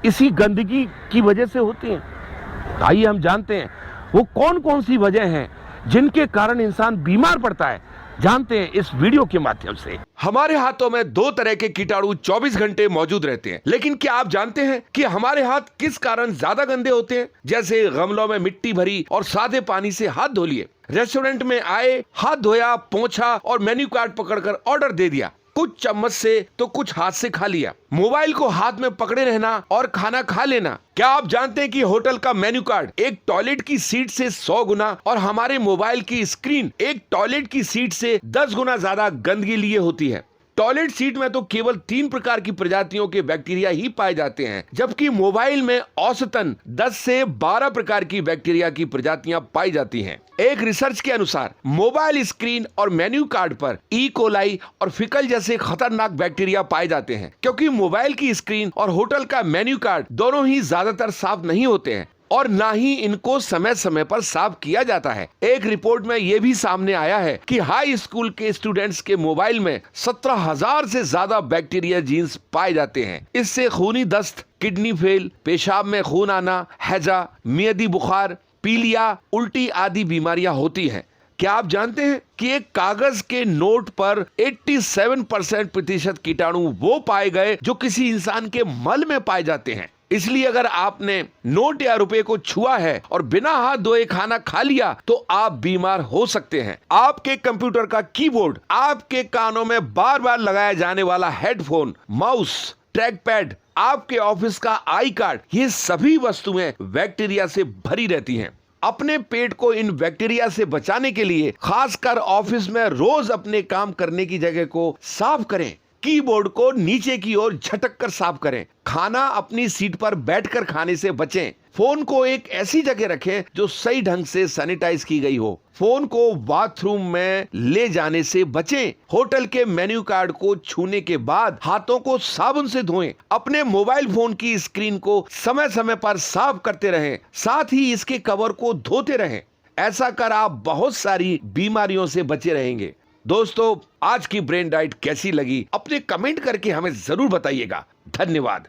इसी गंदगी की वजह से होती हैं। आइए हम जानते हैं वो कौन कौन सी वजह हैं जिनके कारण इंसान बीमार पड़ता है। जानते हैं इस वीडियो के माध्यम से। हमारे हाथों में 2 तरह के कीटाणु 24 घंटे मौजूद रहते हैं, लेकिन क्या आप जानते हैं कि हमारे हाथ किस कारण ज्यादा गंदे होते हैं? जैसे गमलों में मिट्टी भरी और सादे पानी से हाथ धो लिए, रेस्टोरेंट में आए, हाथ धोया, पोंछा और मेन्यू कार्ड पकड़कर ऑर्डर दे दिया, कुछ चम्मच से तो कुछ हाथ से खा लिया, मोबाइल को हाथ में पकड़े रहना और खाना खा लेना। क्या आप जानते हैं कि होटल का मेन्यू कार्ड एक टॉयलेट की सीट से 100 गुना और हमारे मोबाइल की स्क्रीन एक टॉयलेट की सीट से 10 गुना ज्यादा गंदगी लिए होती है। टॉयलेट सीट में तो केवल 3 प्रकार की प्रजातियों के बैक्टीरिया ही पाए जाते हैं, जबकि मोबाइल में औसतन 10 से 12 प्रकार की बैक्टीरिया की प्रजातियां पाई जाती हैं। एक रिसर्च के अनुसार मोबाइल स्क्रीन और मेन्यू कार्ड पर ई कोलाई और फिकल जैसे खतरनाक बैक्टीरिया पाए जाते हैं, क्योंकि मोबाइल की स्क्रीन और होटल का मेन्यू कार्ड दोनों ही ज्यादातर साफ नहीं होते हैं और ना ही इनको समय समय पर साफ किया जाता है। एक रिपोर्ट में यह भी सामने आया है कि हाई स्कूल के स्टूडेंट्स के मोबाइल में 17,000 से ज्यादा बैक्टीरिया जीन्स पाए जाते हैं। इससे खूनी दस्त, किडनी फेल, पेशाब में खून आना, हैजा, मियादी बुखार, पीलिया, उल्टी आदि बीमारियां होती हैं। क्या आप जानते हैं कि एक कागज के नोट पर 87% प्रतिशत कीटाणु वो पाए गए जो किसी इंसान के मल में पाए जाते हैं। इसलिए अगर आपने नोट या रुपए को छुआ है और बिना हाथ धोए खाना खा लिया तो आप बीमार हो सकते हैं। आपके कंप्यूटर का कीबोर्ड, आपके कानों में बार बार लगाया जाने वाला हेडफोन, माउस, ट्रैक पैड, आपके ऑफिस का आई कार्ड, ये सभी वस्तुएं बैक्टीरिया से भरी रहती हैं। अपने पेट को इन बैक्टीरिया से बचाने के लिए खासकर ऑफिस में रोज अपने काम करने की जगह को साफ करें। कीबोर्ड को नीचे की ओर झटक कर साफ करें। खाना अपनी सीट पर बैठकर खाने से बचें। फोन को एक ऐसी जगह रखें जो सही ढंग से सैनिटाइज की गई हो। फोन को बाथरूम में ले जाने से बचें। होटल के मेन्यू कार्ड को छूने के बाद हाथों को साबुन से धोएं। अपने मोबाइल फोन की स्क्रीन को समय समय पर साफ करते रहें, साथ ही इसके कवर को धोते रहें। ऐसा कर आप बहुत सारी बीमारियों से बचे रहेंगे। दोस्तों, आज की ब्रेन डाइट कैसी लगी अपने कमेंट करके हमें जरूर बताइएगा। धन्यवाद।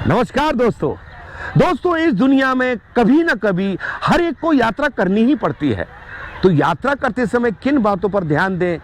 नमस्कार दोस्तों, इस दुनिया में कभी ना कभी हर एक को यात्रा करनी ही पड़ती है। तो यात्रा करते समय किन बातों पर ध्यान दें,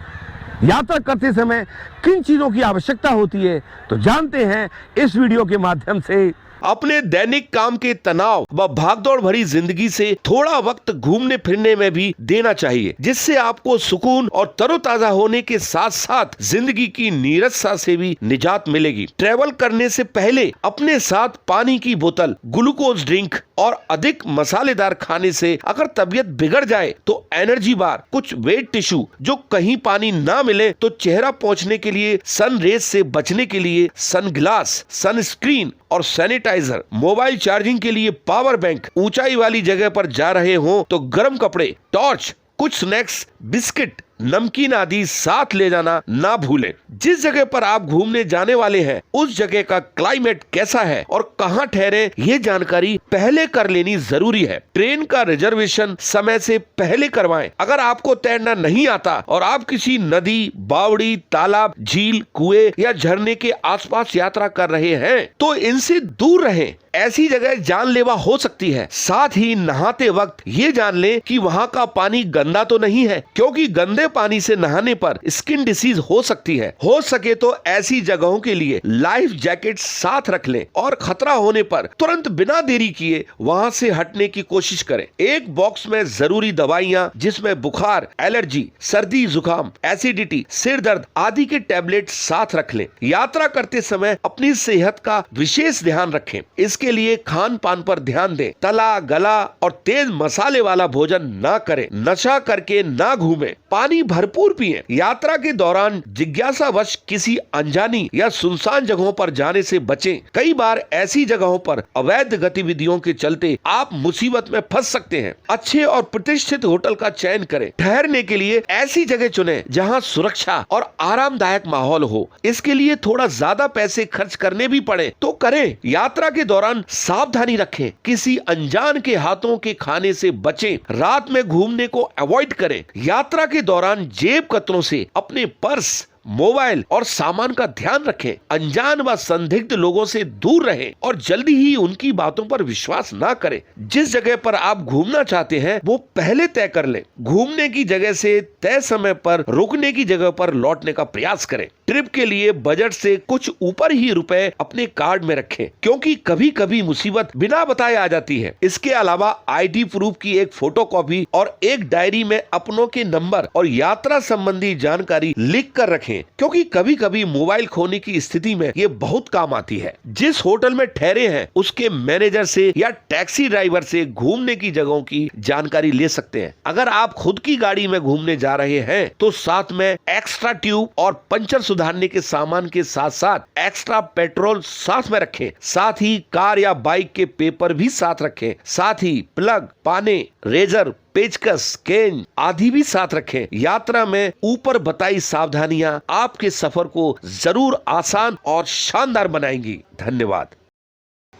यात्रा करते समय किन चीजों की आवश्यकता होती है, तो जानते हैं इस वीडियो के माध्यम से। अपने दैनिक काम के तनाव व भागदौड़ भरी जिंदगी से थोड़ा वक्त घूमने फिरने में भी देना चाहिए, जिससे आपको सुकून और तरोताजा होने के साथ साथ जिंदगी की नीरसता से भी निजात मिलेगी। ट्रैवल करने से पहले अपने साथ पानी की बोतल, ग्लूकोज ड्रिंक और अधिक मसालेदार खाने से अगर तबीयत बिगड़ जाए तो एनर्जी बार, कुछ वेट टिश्यू, जो कहीं पानी ना मिले तो चेहरा पोंछने के लिए सन रेज से बचने के लिए सनग्लास, सनस्क्रीन और सैनिटाइजर, मोबाइल चार्जिंग के लिए पावर बैंक, ऊंचाई वाली जगह पर जा रहे हो तो गर्म कपड़े, टॉर्च, कुछ स्नैक्स, बिस्किट, नमकीन आदि साथ ले जाना ना भूलें। जिस जगह पर आप घूमने जाने वाले हैं उस जगह का क्लाइमेट कैसा है और कहां ठहरे, ये जानकारी पहले कर लेनी जरूरी है। ट्रेन का रिजर्वेशन समय से पहले करवाएं। अगर आपको तैरना नहीं आता और आप किसी नदी, बावड़ी, तालाब, झील, कुएं या झरने के आसपास यात्रा कर रहे हैं तो इनसे दूर रहें। ऐसी जगह जानलेवा हो सकती है। साथ ही नहाते वक्त ये जान लें कि वहाँ का पानी गंदा तो नहीं है, क्योंकि गंदे पानी से नहाने पर स्किन डिसीज हो सकती है। हो सके तो ऐसी जगहों के लिए लाइफ जैकेट साथ रख लें और खतरा होने पर तुरंत बिना देरी किए वहाँ से हटने की कोशिश करें। एक बॉक्स में जरूरी दवाइयाँ जिसमें बुखार, एलर्जी, सर्दी, जुकाम, एसिडिटी, सिर दर्द आदि के टैबलेट साथ रख लें। यात्रा करते समय अपनी सेहत का विशेष ध्यान रखें। इसके लिए खान पान पर ध्यान दें। तला गला और तेज मसाले वाला भोजन ना करें। नशा करके ना घूमें। पानी भरपूर पिएं। यात्रा के दौरान जिज्ञासावश किसी अनजानी या सुनसान जगहों पर जाने से बचें। कई बार ऐसी जगहों पर अवैध गतिविधियों के चलते आप मुसीबत में फंस सकते हैं। अच्छे और प्रतिष्ठित होटल का चयन करें। ठहरने के लिए ऐसी जगह चुनें जहां सुरक्षा और आरामदायक माहौल हो। इसके लिए थोड़ा ज्यादा पैसे खर्च करने भी पड़े तो करें। यात्रा के दौरान सावधानी रखें। किसी अनजान के हाथों के खाने से बचें। रात में घूमने को अवॉइड करें। यात्रा के दौरान जेब कतरों से अपने पर्स, मोबाइल और सामान का ध्यान रखें। अनजान व संदिग्ध लोगों से दूर रहें और जल्दी ही उनकी बातों पर विश्वास ना करें। जिस जगह पर आप घूमना चाहते हैं वो पहले तय कर लें। घूमने की जगह से तय समय पर रुकने की जगह पर लौटने का प्रयास करें। ट्रिप के लिए बजट से कुछ ऊपर ही रुपए अपने कार्ड में रखें, क्योंकि कभी कभी मुसीबत बिना बताए आ जाती है। इसके अलावा आईडी प्रूफ की एक फोटोकॉपी और एक डायरी में अपनों के नंबर और यात्रा संबंधी जानकारी लिख कर रखें। रखें, क्योंकि कभी कभी मोबाइल खोने की स्थिति में ये बहुत काम आती है। जिस होटल में ठहरे हैं उसके मैनेजर से या टैक्सी ड्राइवर से घूमने की जगहों की जानकारी ले सकते हैं। अगर आप खुद की गाड़ी में घूमने जा रहे हैं तो साथ में एक्स्ट्रा ट्यूब और पंचर सुधारने के सामान के साथ साथ एक्स्ट्रा पेट्रोल साथ में रखें। साथ ही कार या बाइक के पेपर भी साथ रखें। साथ ही प्लग, पाने, रेजर, पेचकस, केन आदि भी साथ रखें। यात्रा में ऊपर बताई सावधानियां आपके सफर को जरूर आसान और शानदार बनाएंगी। धन्यवाद।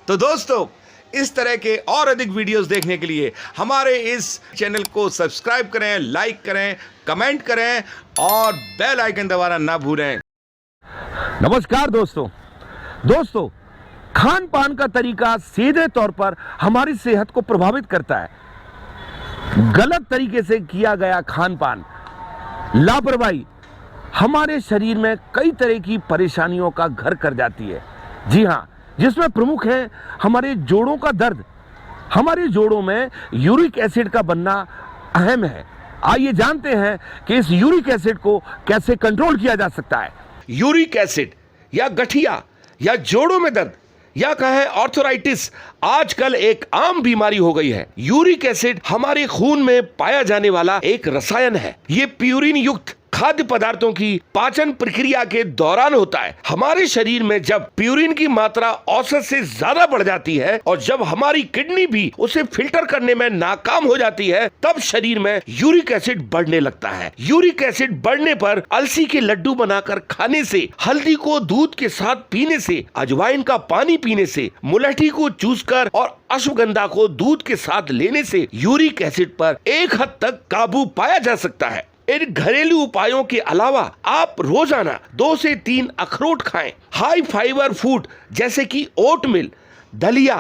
तो दोस्तों, इस तरह के और अधिक वीडियोस देखने के लिए हमारे इस चैनल को सब्सक्राइब करें, लाइक करें, कमेंट करें और बेल आइकन दबाना ना भूलें। नमस्कार दोस्तों, खान पान का तरीका सीधे तौर पर हमारी सेहत को प्रभावित करता है। गलत तरीके से किया गया खान पान, लापरवाही हमारे शरीर में कई तरह की परेशानियों का घर कर जाती है। जी हाँ, जिसमें प्रमुख है हमारे जोड़ों का दर्द। हमारे जोड़ों में यूरिक एसिड का बनना अहम है। आइए जानते हैं कि इस यूरिक एसिड को कैसे कंट्रोल किया जा सकता है। यूरिक एसिड या गठिया या जोड़ों में दर्द या कहें ऑर्थराइटिस आजकल एक आम बीमारी हो गई है। यूरिक एसिड हमारे खून में पाया जाने वाला एक रसायन है। ये प्यूरिन युक्त खाद्य पदार्थों की पाचन प्रक्रिया के दौरान होता है। हमारे शरीर में जब प्यूरिन की मात्रा औसत से ज्यादा बढ़ जाती है और जब हमारी किडनी भी उसे फिल्टर करने में नाकाम हो जाती है, तब शरीर में यूरिक एसिड बढ़ने लगता है। यूरिक एसिड बढ़ने पर अलसी के लड्डू बनाकर खाने से, हल्दी को दूध के साथ पीने से, अजवाइन का पानी पीने से, मुलैठी को चूसकर और अश्वगंधा को दूध के साथ लेने से यूरिक एसिड पर एक हद तक काबू पाया जा सकता है। इन घरेलू उपायों के अलावा आप रोजाना 2 से 3 अखरोट खाएं। हाई फाइबर फूड जैसे कि ओटमील, दलिया,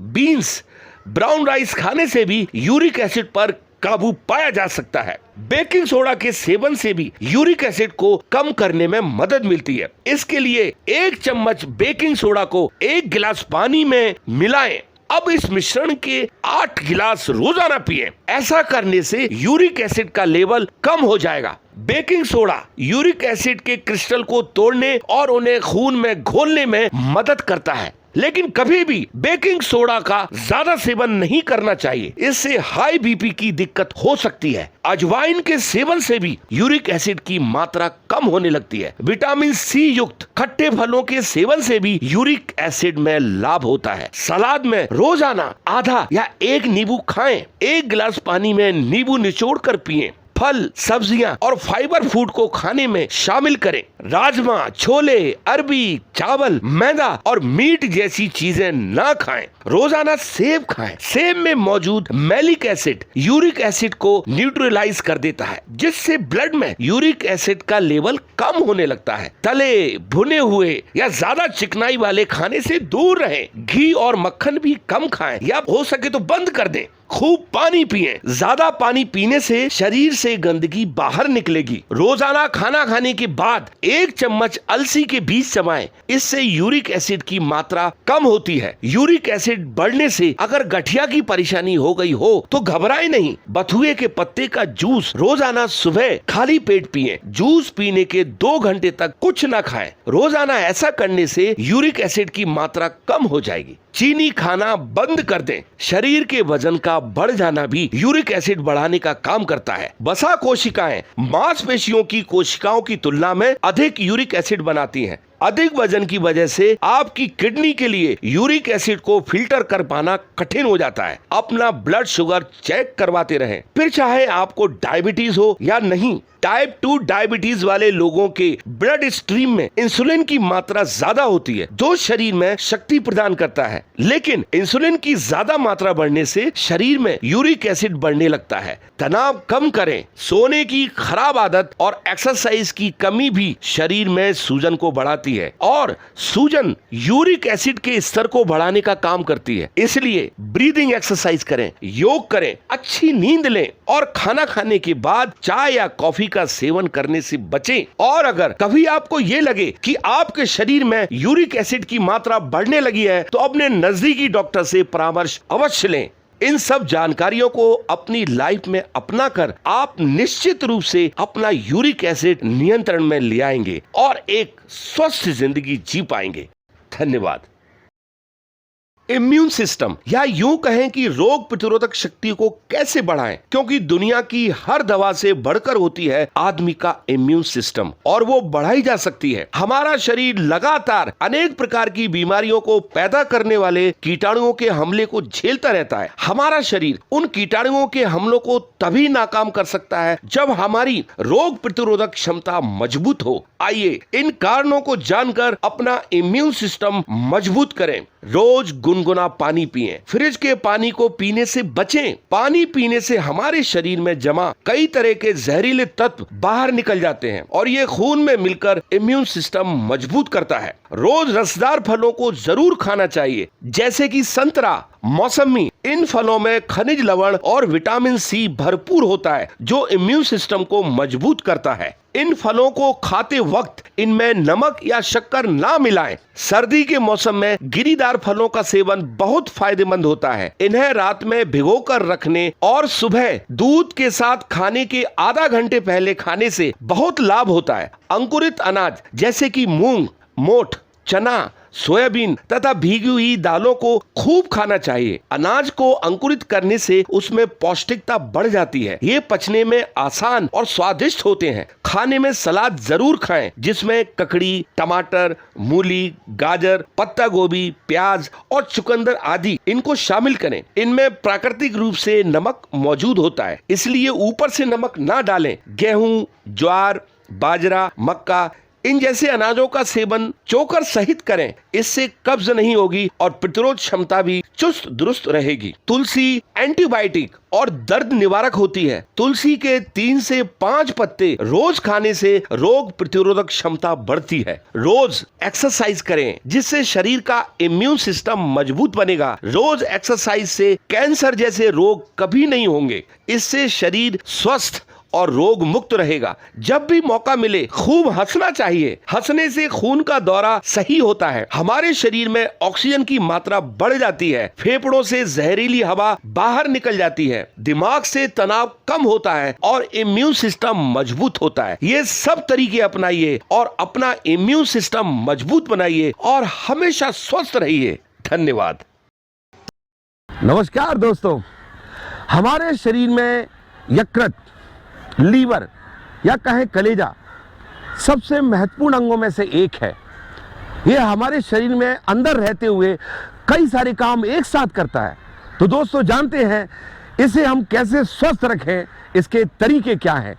बीन्स, ब्राउन राइस खाने से भी यूरिक एसिड पर काबू पाया जा सकता है। बेकिंग सोडा के सेवन से भी यूरिक एसिड को कम करने में मदद मिलती है। इसके लिए 1 चम्मच बेकिंग सोडा को 1 गिलास पानी में मिलाएं। अब इस मिश्रण के 8 गिलास रोजाना पिएं। ऐसा करने से यूरिक एसिड का लेवल कम हो जाएगा। बेकिंग सोडा यूरिक एसिड के क्रिस्टल को तोड़ने और उन्हें खून में घोलने में मदद करता है, लेकिन कभी भी बेकिंग सोडा का ज्यादा सेवन नहीं करना चाहिए। इससे हाई बीपी की दिक्कत हो सकती है। अजवाइन के सेवन से भी यूरिक एसिड की मात्रा कम होने लगती है। विटामिन सी युक्त खट्टे फलों के सेवन से भी यूरिक एसिड में लाभ होता है। सलाद में रोजाना आधा या 1 नींबू खाएं। 1 गिलास पानी में नींबू निचोड़ कर पिएं। फल, सब्जियां और फाइबर फूड को खाने में शामिल करें। राजमा, छोले, अरबी, चावल, मैदा और मीट जैसी चीजें ना खाएं। रोजाना सेब खाएं। सेब में मौजूद मैलिक एसिड यूरिक एसिड को न्यूट्रलाइज कर देता है, जिससे ब्लड में यूरिक एसिड का लेवल कम होने लगता है। तले, भुने हुए या ज्यादा चिकनाई वाले खाने से दूर रहें। घी और मक्खन भी कम खाएं या हो सके तो बंद कर दें। खूब पानी पिएं। ज्यादा पानी पीने से शरीर से गंदगी बाहर निकलेगी। रोजाना खाना खाने के बाद 1 चम्मच अलसी के बीज चबाएं। इससे यूरिक एसिड की मात्रा कम होती है। यूरिक एसिड बढ़ने से अगर गठिया की परेशानी हो गई हो तो घबराएं नहीं। बथुए के पत्ते का जूस रोजाना सुबह खाली पेट पिएं। जूस पीने के 2 घंटे तक कुछ न खाएं। रोजाना ऐसा करने से यूरिक एसिड की मात्रा कम हो जाएगी। चीनी खाना बंद कर दें। शरीर के वजन का बढ़ जाना भी यूरिक एसिड बढ़ाने का काम करता है। वसा कोशिकाएं मांसपेशियों की कोशिकाओं की तुलना में अधिक यूरिक एसिड बनाती हैं। अधिक वजन की वजह से आपकी किडनी के लिए यूरिक एसिड को फिल्टर कर पाना कठिन हो जाता है। अपना ब्लड शुगर चेक करवाते रहें, फिर चाहे आपको डायबिटीज हो या नहीं। टाइप 2 डायबिटीज वाले लोगों के ब्लड स्ट्रीम में इंसुलिन की मात्रा ज्यादा होती है, जो शरीर में शक्ति प्रदान करता है। लेकिन इंसुलिन की ज्यादा मात्रा बढ़ने से शरीर में यूरिक एसिड बढ़ने लगता है। तनाव कम करें। सोने की खराब आदत और एक्सरसाइज की कमी भी शरीर में सूजन को बढ़ाती है और सूजन यूरिक एसिड के स्तर को बढ़ाने का काम करती है। इसलिए ब्रीदिंग एक्सरसाइज करें, योग करें, अच्छी नींद लें और खाना खाने के बाद चाय या कॉफी का सेवन करने से बचें। और अगर कभी आपको ये लगे कि आपके शरीर में यूरिक एसिड की मात्रा बढ़ने लगी है तो अपने नजदीकी डॉक्टर से परामर्श अवश्य लें। इन सब जानकारियों को अपनी लाइफ में अपना कर आप निश्चित रूप से अपना यूरिक एसिड नियंत्रण में ले आएंगे और एक स्वस्थ जिंदगी जी पाएंगे। धन्यवाद। इम्यून सिस्टम या यूं कहें कि रोग प्रतिरोधक शक्ति को कैसे बढ़ाएं, क्योंकि दुनिया की हर दवा से बढ़कर होती है आदमी का इम्यून सिस्टम और वो बढ़ाई जा सकती है। हमारा शरीर लगातार अनेक प्रकार की बीमारियों को पैदा करने वाले कीटाणुओं के हमले को झेलता रहता है। हमारा शरीर उन कीटाणुओं के हमलों को तभी नाकाम कर सकता है जब हमारी रोग प्रतिरोधक क्षमता मजबूत हो। आइए इन कारणों को जानकर अपना इम्यून सिस्टम मजबूत करें। रोज गुनगुना पानी पिएं। फ्रिज के पानी को पीने से बचें। पानी पीने से हमारे शरीर में जमा कई तरह के जहरीले तत्व बाहर निकल जाते हैं और ये खून में मिलकर इम्यून सिस्टम मजबूत करता है। रोज रसदार फलों को जरूर खाना चाहिए, जैसे कि संतरा, मौसमी। इन फलों में खनिज लवण और विटामिन सी भरपूर होता है जो इम्यून सिस्टम को मजबूत करता है। इन फलों को खाते वक्त इनमें नमक या शक्कर ना मिलाएं। सर्दी के मौसम में गिरीदार फलों का सेवन बहुत फायदेमंद होता है। इन्हें रात में भिगोकर रखने और सुबह दूध के साथ खाने के आधा घंटे पहले खाने से बहुत लाभ होता है। अंकुरित अनाज जैसे कि मूंग, मोठ, चना, सोयाबीन तथा भीगी हुई दालों को खूब खाना चाहिए। अनाज को अंकुरित करने से उसमें पौष्टिकता बढ़ जाती है। ये पचने में आसान और स्वादिष्ट होते हैं। खाने में सलाद जरूर खाएं, जिसमें ककड़ी, टमाटर, मूली, गाजर, पत्ता गोभी, प्याज और चुकंदर आदि इनको शामिल करें। इनमें प्राकृतिक रूप से नमक मौजूद होता है, इसलिए ऊपर से नमक ना डालें। गेहूं, ज्वार, बाजरा, मक्का इन जैसे अनाजों का सेवन चोकर सहित करें। इससे कब्ज नहीं होगी और प्रतिरोध क्षमता भी चुस्त दुरुस्त रहेगी। तुलसी एंटीबायोटिक और दर्द निवारक होती है। तुलसी के 3 से 5 पत्ते रोज खाने से रोग प्रतिरोधक क्षमता बढ़ती है। रोज एक्सरसाइज करें, जिससे शरीर का इम्यून सिस्टम मजबूत बनेगा। रोज एक्सरसाइज से कैंसर जैसे रोग कभी नहीं होंगे। इससे शरीर स्वस्थ और रोग मुक्त रहेगा। जब भी मौका मिले खूब हंसना चाहिए। हंसने से खून का दौरा सही होता है। हमारे शरीर में ऑक्सीजन की मात्रा बढ़ जाती है। फेफड़ों से जहरीली हवा बाहर निकल जाती है। दिमाग से तनाव कम होता है और इम्यून सिस्टम मजबूत होता है। ये सब तरीके अपनाइए और अपना इम्यून सिस्टम मजबूत बनाइए और हमेशा स्वस्थ रहिए। धन्यवाद। नमस्कार दोस्तों, हमारे शरीर में यकृत, लीवर या कहें कलेजा सबसे महत्वपूर्ण अंगों में से एक है। यह हमारे शरीर में अंदर रहते हुए कई सारे काम एक साथ करता है। तो दोस्तों, जानते हैं इसे हम कैसे स्वस्थ रखें, इसके तरीके क्या हैं।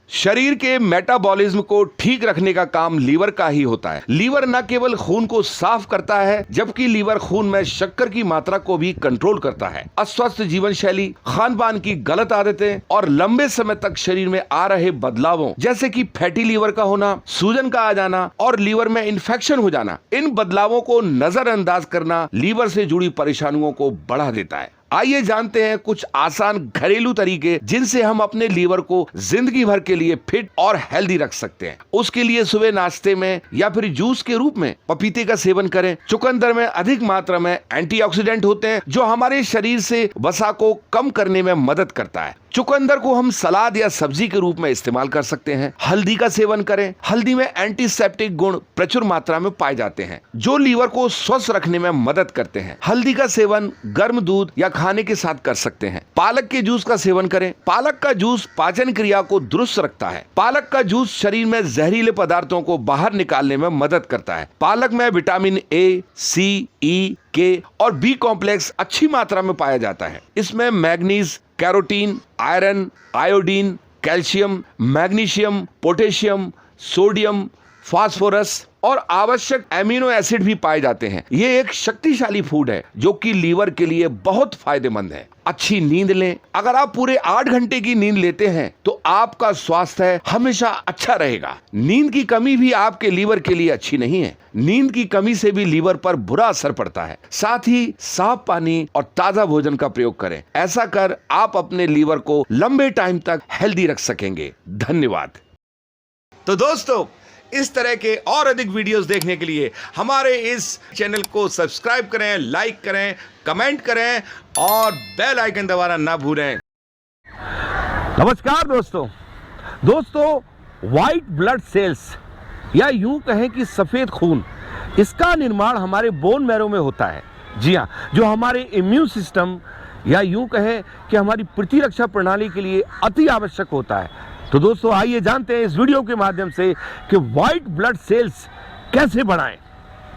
शरीर के मेटाबॉलिज्म को ठीक रखने का काम लीवर का ही होता है। लीवर न केवल खून को साफ करता है, जबकि लीवर खून में शक्कर की मात्रा को भी कंट्रोल करता है। अस्वस्थ जीवन शैली, खान पान की गलत आदतें और लंबे समय तक शरीर में आ रहे बदलावों, जैसे कि फैटी लीवर का होना, सूजन का आ जाना और लीवर में इन्फेक्शन हो जाना, इन बदलावों को नजरअंदाज करना लीवर से जुड़ी परेशानियों को बढ़ा देता है। आइए जानते हैं कुछ आसान घरेलू तरीके जिनसे हम अपने लीवर को जिंदगी भर के लिए फिट और हेल्दी रख सकते हैं। उसके लिए सुबह नाश्ते में या फिर जूस के रूप में पपीते का सेवन करें। चुकंदर में अधिक मात्रा में एंटीऑक्सीडेंट होते हैं जो हमारे शरीर से वसा को कम करने में मदद करता है। चुकंदर को हम सलाद या सब्जी के रूप में इस्तेमाल कर सकते हैं। हल्दी का सेवन करें। हल्दी में एंटीसेप्टिक गुण प्रचुर मात्रा में पाए जाते हैं जो लीवर को स्वस्थ रखने में मदद करते हैं। हल्दी का सेवन गर्म दूध या खाने के साथ कर सकते हैं। पालक के जूस का सेवन करें। पालक का जूस पाचन क्रिया को दुरुस्त रखता है। पालक का जूस शरीर में जहरीले पदार्थों को बाहर निकालने में मदद करता है। पालक में विटामिन ए, सी, ई, के और बी कॉम्प्लेक्स अच्छी मात्रा में पाया जाता है। इसमें manganese, carotene, iron, iodine, calcium, magnesium, potassium, sodium, phosphorus और आवश्यक एमिनो एसिड भी पाए जाते हैं। ये एक शक्तिशाली फूड है जो कि लीवर के लिए बहुत फायदेमंद है। अच्छी नींद लें। अगर आप पूरे 8 घंटे की नींद लेते हैं तो आपका स्वास्थ्य हमेशा अच्छा रहेगा। नींद की कमी भी आपके लीवर के लिए अच्छी नहीं है। नींद की कमी से भी लीवर पर बुरा असर पड़ता है। साथ ही साफ पानी और ताजा भोजन का प्रयोग करें। ऐसा कर आप अपने लीवर को लंबे टाइम तक हेल्दी रख सकेंगे। धन्यवाद। तो दोस्तों, इस तरह के और अधिक वीडियोस देखने के लिए हमारे इस चैनल को सब्सक्राइब करें, लाइक करें, कमेंट करें और बेल आइकन दबाना ना भूलें। नमस्कार दोस्तों, व्हाइट ब्लड सेल्स या यूं कहें कि सफेद खून, इसका निर्माण हमारे बोन मैरो में होता है। जी हाँ, जो हमारे इम्यून सिस्टम या यूं कहें कि हमारी प्रतिरक्षा प्रणाली के लिए अति आवश्यक होता है। तो दोस्तों आइए जानते हैं इस वीडियो के माध्यम से कि व्हाइट ब्लड सेल्स कैसे बढ़ाएं।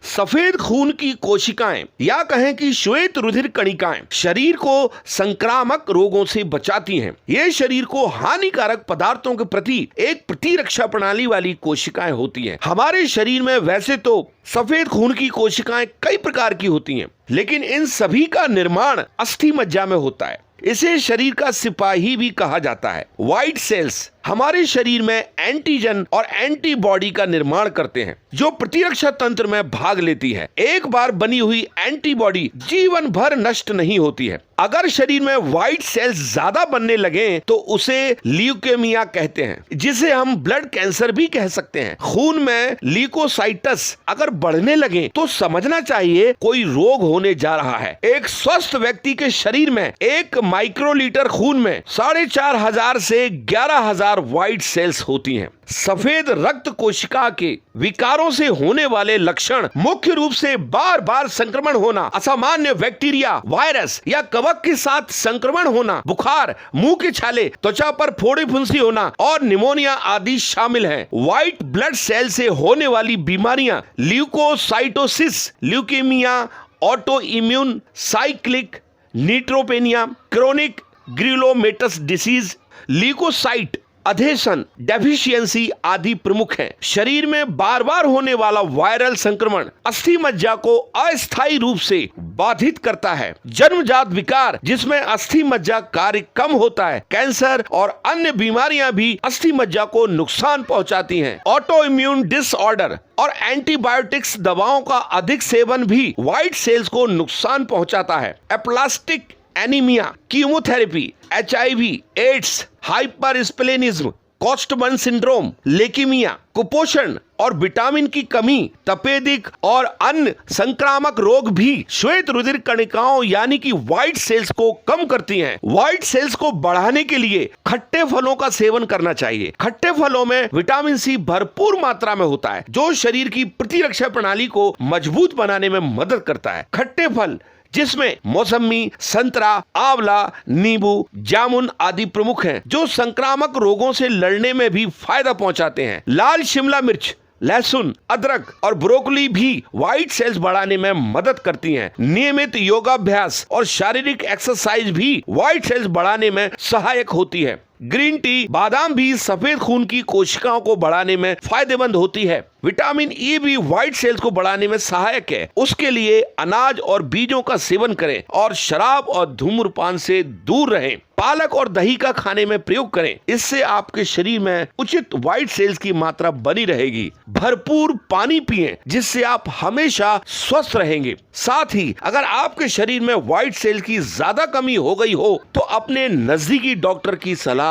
सफेद खून की कोशिकाएं या कहें कि श्वेत रुधिर कणिकाएं शरीर को संक्रामक रोगों से बचाती हैं। ये शरीर को हानिकारक पदार्थों के प्रति एक प्रतिरक्षा प्रणाली वाली कोशिकाएं होती हैं। हमारे शरीर में वैसे तो सफेद खून की कोशिकाएं कई प्रकार की होती हैं, लेकिन इन सभी का निर्माण अस्थि मज्जा में होता है। इसे शरीर का सिपाही भी कहा जाता है। व्हाइट सेल्स हमारे शरीर में एंटीजन और एंटीबॉडी का निर्माण करते हैं, जो प्रतिरक्षा तंत्र में भाग लेती है। एक बार बनी हुई एंटीबॉडी जीवन भर नष्ट नहीं होती है। अगर शरीर में व्हाइट सेल्स ज्यादा बनने लगे तो उसे ल्यूकेमिया कहते हैं, जिसे हम ब्लड कैंसर भी कह सकते हैं। खून में ल्यूकोसाइटस अगर बढ़ने लगे तो समझना चाहिए कोई रोग होने जा रहा है। एक स्वस्थ व्यक्ति के शरीर में 1 माइक्रोलीटर खून में 4,500 से 11,000 व्हाइट सेल्स होती हैं। सफेद रक्त कोशिका के विकारों से होने वाले लक्षण मुख्य रूप से बार बार संक्रमण होना, असामान्य बैक्टीरिया, वायरस या कवक के साथ संक्रमण होना, बुखार, मुंह के छाले, त्वचा पर फोड़े फुंसी होना और निमोनिया आदि शामिल हैं। व्हाइट ब्लड सेल से होने वाली बीमारियां leukocytosis, leukaemia, auto immune cyclic neutropenia, chronic granulomatous disease, leukocyte adhesion deficiency आदि प्रमुख हैं। शरीर में बार बार होने वाला वायरल संक्रमण अस्थि मज्जा को अस्थायी रूप से बाधित करता है। जन्मजात विकार जिसमें अस्थि मज्जा कार्य कम होता है, कैंसर और अन्य बीमारियां भी अस्थि मज्जा को नुकसान पहुंचाती हैं। ऑटो इम्यून डिसऑर्डर और एंटीबायोटिक्स दवाओं का अधिक सेवन भी व्हाइट सेल्स को नुकसान पहुंचाता है। Aplastic anaemia, chemotherapy, HIV, AIDS, hypersplenism, Kostmann syndrome, leukaemia, कुपोषण और विटामिन की कमी, तपेदिक और अन्य संक्रामक रोग भी श्वेत रुधिर कणिकाओं यानी कि व्हाइट सेल्स को कम करती हैं। व्हाइट सेल्स को बढ़ाने के लिए खट्टे फलों का सेवन करना चाहिए। खट्टे फलों में विटामिन सी भरपूर मात्रा में होता है, जो शरीर की प्रतिरक्षा प्रणाली को मजबूत बनाने में मदद करता है। खट्टे फल जिसमें मौसमी, संतरा, आंवला, नींबू, जामुन आदि प्रमुख हैं, जो संक्रामक रोगों से लड़ने में भी फायदा पहुंचाते हैं। लाल शिमला मिर्च, लहसुन, अदरक और ब्रोकली भी व्हाइट सेल्स बढ़ाने में मदद करती हैं। नियमित योगाभ्यास और शारीरिक एक्सरसाइज भी व्हाइट सेल्स बढ़ाने में सहायक होती है। ग्रीन टी, बादाम भी सफेद खून की कोशिकाओं को बढ़ाने में फायदेमंद होती है। विटामिन ई भी व्हाइट सेल्स को बढ़ाने में सहायक है। उसके लिए अनाज और बीजों का सेवन करें और शराब और धूम्रपान से दूर रहें। पालक और दही का खाने में प्रयोग करें, इससे आपके शरीर में उचित व्हाइट सेल्स की मात्रा बनी रहेगी। भरपूर पानी पिएं, जिससे आप हमेशा स्वस्थ रहेंगे। साथ ही अगर आपके शरीर में व्हाइट सेल्स की ज्यादा कमी हो गई हो तो अपने नजदीकी डॉक्टर की सलाह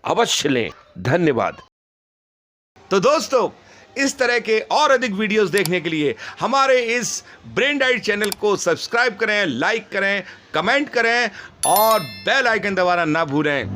अवश्य लें। धन्यवाद। तो दोस्तों, इस तरह के और अधिक वीडियोस देखने के लिए हमारे इस ब्रेन डाइट चैनल को सब्सक्राइब करें, लाइक करें, कमेंट करें और बेल आइकन दबाना ना भूलें।